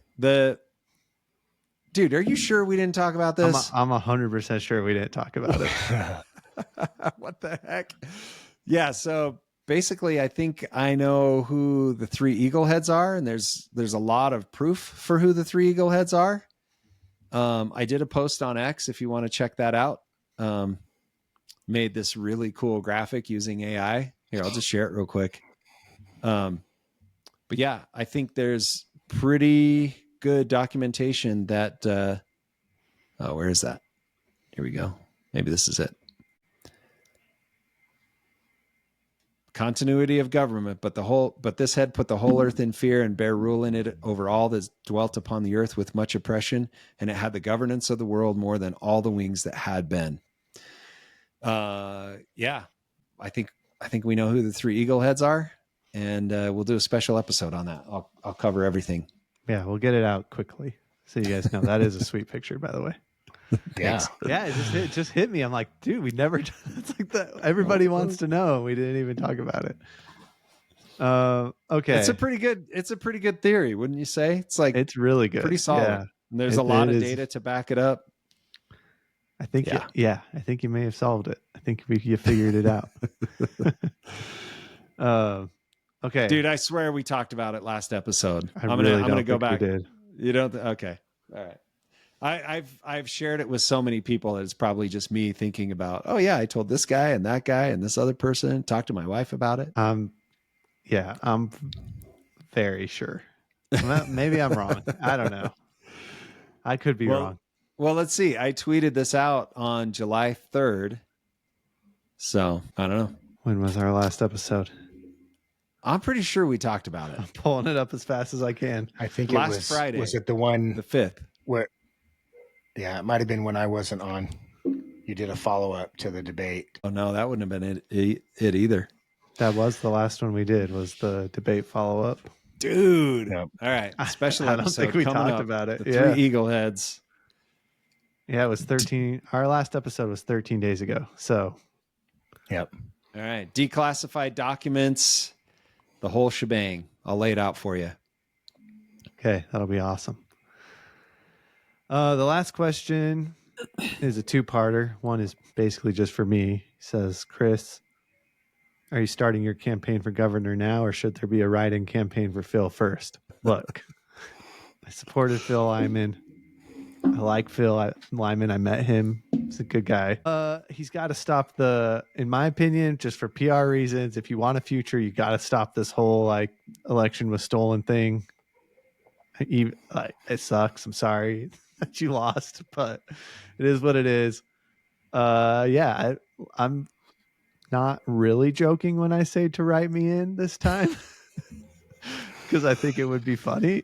Dude, are you sure we didn't talk about this? I'm 100% sure we didn't talk about it. What the heck? Yeah, so basically I think I know who the 3 eagle heads are, and there's a lot of proof for who the 3 eagle heads are. I did a post on X if you want to check that out. Made this really cool graphic using AI. Here, I'll just share it real quick. But yeah, I think there's pretty good documentation that where is that? Here we go. Maybe this is it. Continuity of government, but this head put the whole earth in fear and bare rule in it over all that dwelt upon the earth with much oppression, and it had the governance of the world more than all the wings that had been. Yeah, I think we know who the 3 eagle heads are, and we'll do a special episode on that. I'll cover everything. Yeah, we'll get it out quickly so you guys know. That is a sweet picture, by the way. Yeah. Yeah, it just hit me. I'm like, dude, we never. It's like that. Everybody wants to know. We didn't even talk about it. Okay, It's a pretty good theory, wouldn't you say? It's really good, pretty solid. Yeah. And there's a lot of data to back it up. I think, I think you may have solved it. I think you figured it out. Okay, Dude, I swear we talked about it last episode. I'm gonna go back. We did. You don't? Okay, all right. I've shared it with so many people that it's probably just me thinking about, oh yeah, I told this guy and that guy and this other person, talked to my wife about it. Yeah, I'm very sure. Well, maybe I'm wrong. I don't know. I could be wrong. Well, let's see. I tweeted this out on July 3rd. So I don't know. When was our last episode? I'm pretty sure we talked about it. I'm pulling it up as fast as I can. I think last it was Friday. Was it the one the 5th? Where? Yeah, it might have been when I wasn't on. You did a follow-up to the debate. Oh no, that wouldn't have been it either. That was the last one we did. Was the debate follow-up? Dude. Yep. All right. Special I don't episode think we coming talked up. about it. The Yeah. 3 eagle heads. Yeah, it was 13. Our last episode was 13 days ago. So, yep. All right. Declassified documents, the whole shebang. I'll lay it out for you. Okay, that'll be awesome. The last question is a 2-parter. One is basically just for me. He says, Chris, are you starting your campaign for governor now, or should there be a write-in campaign for Phil first? Look, I supported Phil Lyman. I like Phil Lyman. I met him. He's a good guy. He's got to stop in my opinion, just for PR reasons, if you want a future, you got to stop this whole like election was stolen thing. It sucks. I'm sorry that you lost, but it is what it is. I'm not really joking when I say to write me in this time because I think it would be funny.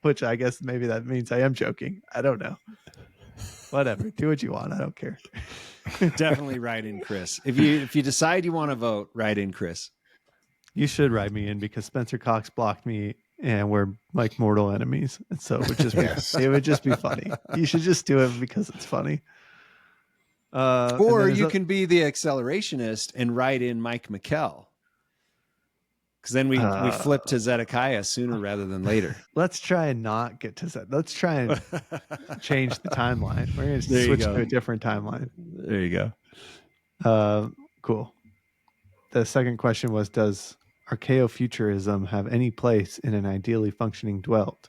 Which I guess maybe that means I am joking. I don't know. Whatever. Do what you want. I don't care. Definitely write in Chris. If you decide you want to vote, write in Chris. You should write me in because Spencer Cox blocked me and we're like mortal enemies. And so it would just be, it would just be funny. You should just do it because it's funny. Or you can be the accelerationist and write in Mike McKell. Because then we flip to Zedekiah sooner rather than later. Let's try and not get to Zed. Let's try and change the timeline. We're going to switch to a different timeline. There you go. Cool. The second question was, does archaeofuturism have any place in an ideally functioning Dwelt?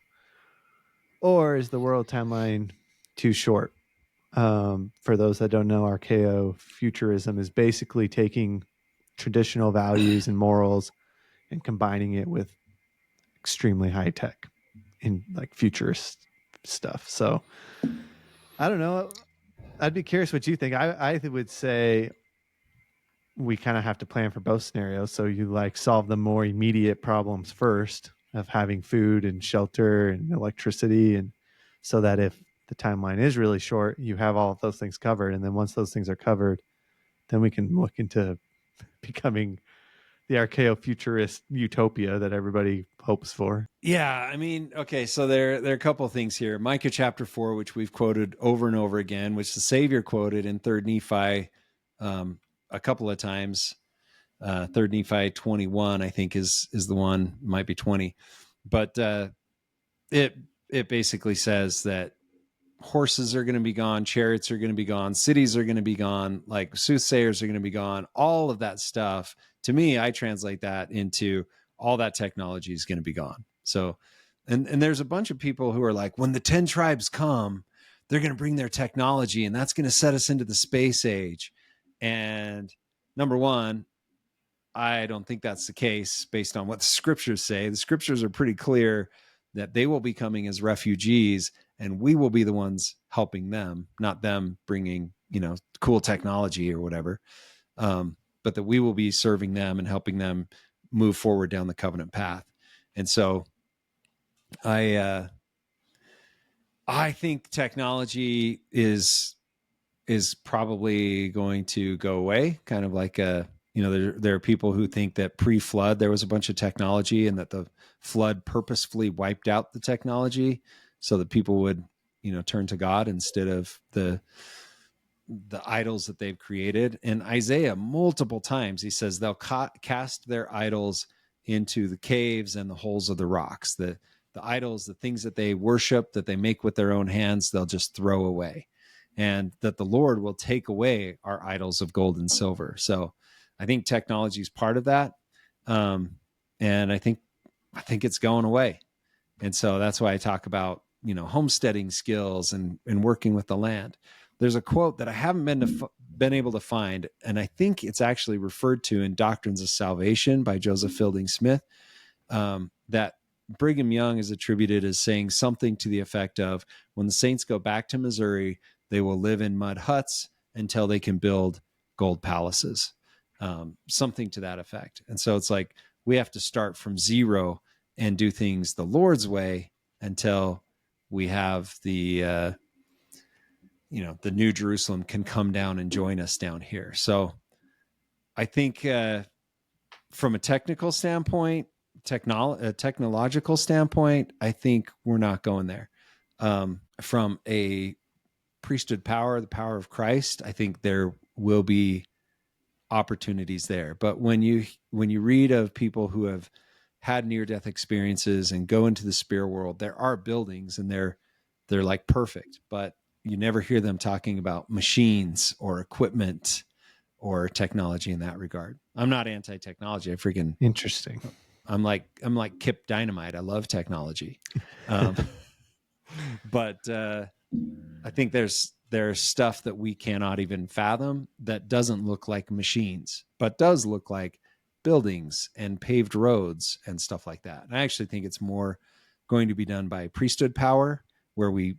Or is the world timeline too short? For those that don't know, archaeofuturism is basically taking traditional values and morals and combining it with extremely high tech in like futurist stuff. So I don't know. I'd be curious what you think. I would say we kind of have to plan for both scenarios. So you like solve the more immediate problems first of having food and shelter and electricity, and so that if the timeline is really short, you have all of those things covered. And then once those things are covered, then we can look into becoming the archaeo-futurist utopia that everybody hopes for. Yeah, I mean, okay, so there are a couple of things here. Micah chapter 4, which we've quoted over and over again, which the Savior quoted in 3rd Nephi a couple of times. 3rd Nephi 21, I think, is the one, might be 20. But it basically says that horses are going to be gone, chariots are going to be gone, cities are going to be gone, like soothsayers are going to be gone, all of that stuff. To me, I translate that into all that technology is going to be gone. So, and there's a bunch of people who are like, when the 10 tribes come, they're going to bring their technology and that's going to set us into the space age. And number one, I don't think that's the case based on what the scriptures say. The scriptures are pretty clear that they will be coming as refugees and we will be the ones helping them, not them bringing, cool technology or whatever. But that we will be serving them and helping them move forward down the covenant path. And so I think technology is probably going to go away, kind of like there are people who think that pre-flood there was a bunch of technology and that the flood purposefully wiped out the technology so that people would, turn to God instead of the idols that they've created. And Isaiah, multiple times, he says they'll cast their idols into the caves and the holes of the rocks. The idols, the things that they worship, that they make with their own hands, they'll just throw away. And that the Lord will take away our idols of gold and silver. So I think technology is part of that. And I think it's going away. And so that's why I talk about, homesteading skills and working with the land. There's a quote that I haven't been able to find, and I think it's actually referred to in Doctrines of Salvation by Joseph Fielding Smith, that Brigham Young is attributed as saying something to the effect of, when the saints go back to Missouri, they will live in mud huts until they can build gold palaces, something to that effect. And so it's like we have to start from zero and do things the Lord's way until we have the New Jerusalem can come down and join us down here. So I think from a technical standpoint, technological standpoint, I think we're not going there. From a priesthood power, the power of Christ, I think there will be opportunities there. But when you read of people who have had near-death experiences and go into the spirit world, there are buildings and they're like perfect, but you never hear them talking about machines or equipment or technology in that regard. I'm not anti-technology. Interesting. I'm like Kip Dynamite. I love technology. But I think there's stuff that we cannot even fathom that doesn't look like machines, but does look like buildings and paved roads and stuff like that. And I actually think it's more going to be done by priesthood power, where we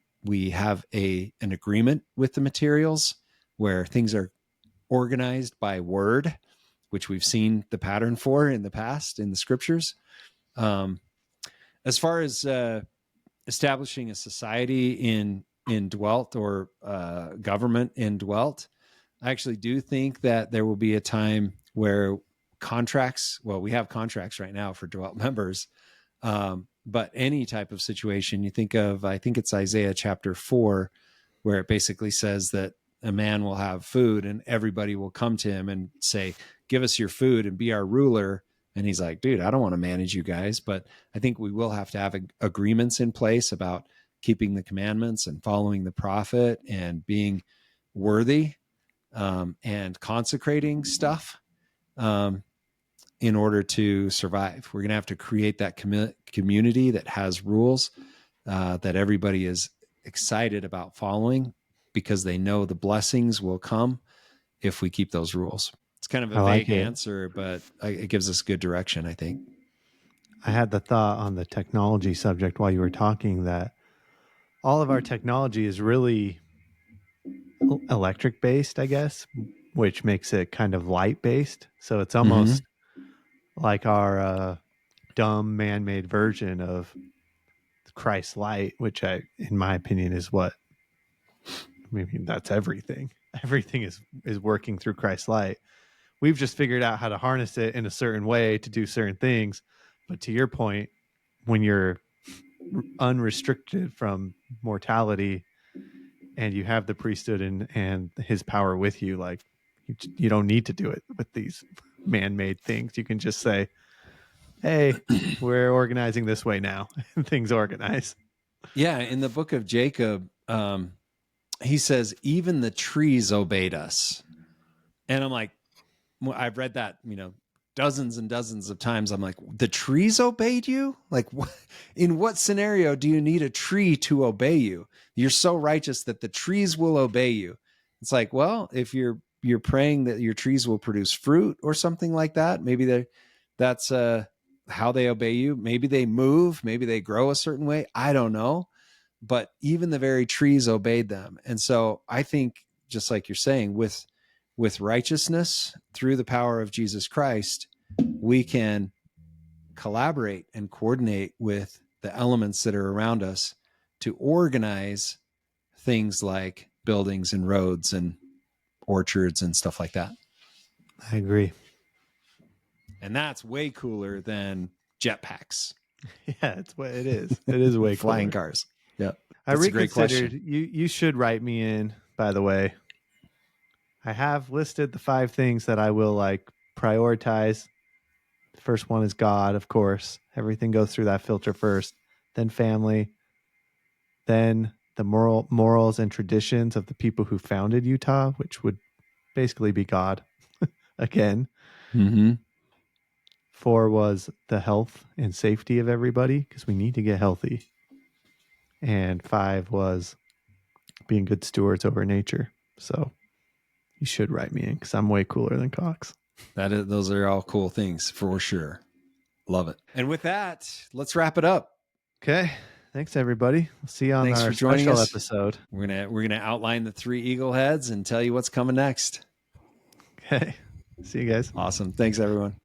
have an agreement with the materials, where things are organized by word, which we've seen the pattern for in the past in the scriptures. As far as establishing a society in Dwelt or government in Dwelt, I actually do think that there will be a time where we have contracts right now for Dwelt members, but any type of situation you think of, I think it's Isaiah chapter 4, where it basically says that a man will have food and everybody will come to him and say, give us your food and be our ruler. And he's like, dude, I don't want to manage you guys. But I think we will have to have agreements in place about keeping the commandments and following the prophet and being worthy and consecrating stuff in order to survive. We're going to have to create that community that has rules that everybody is excited about following, because they know the blessings will come if we keep those rules. It's kind of a vague answer, but it gives us good direction, I think. I had the thought on the technology subject while you were talking that all of our technology is really electric based, I guess. which makes it kind of light based. So it's almost like our dumb man-made version of Christ light, which in my opinion, is what, I mean, that's everything. Everything is working through Christ light. We've just figured out how to harness it in a certain way to do certain things. But to your point, when you're unrestricted from mortality and you have the priesthood and his power with you, like you don't need to do it with these man-made things. You can just say, hey, we're organizing this way now, and things organize. Yeah, in the book of Jacob, he says, even the trees obeyed us. And I'm like, I've read that, dozens and dozens of times. I'm like, the trees obeyed you? Like, in what scenario do you need a tree to obey you? You're so righteous that the trees will obey you. It's like, well, if you're praying that your trees will produce fruit or something like that, maybe that's how they obey you. Maybe they move, maybe they grow a certain way. I don't know. But even the very trees obeyed them. And so I think, just like you're saying, with righteousness through the power of Jesus Christ, we can collaborate and coordinate with the elements that are around us to organize things like buildings and roads and orchards and stuff like that. I agree. And that's way cooler than jetpacks. Yeah, it's what it is. It is way flying cooler. cars. Yeah. I That's a great reconsidered. question. You should write me in, by the way. I have listed the 5 things that I will prioritize. The first one is God, of course. Everything goes through that filter first, then family, then the morals and traditions of the people who founded Utah, which would basically be God again. 4 was the health and safety of everybody, because we need to get healthy. And 5 was being good stewards over nature. So you should write me in, because I'm way cooler than Cox. Those are all cool things for sure. Love it. And with that, let's wrap it up. Okay. Thanks, everybody. We'll see you on our special episode. We're gonna outline the 3 eagle heads and tell you what's coming next. Okay. See you guys. Awesome. Thanks, everyone.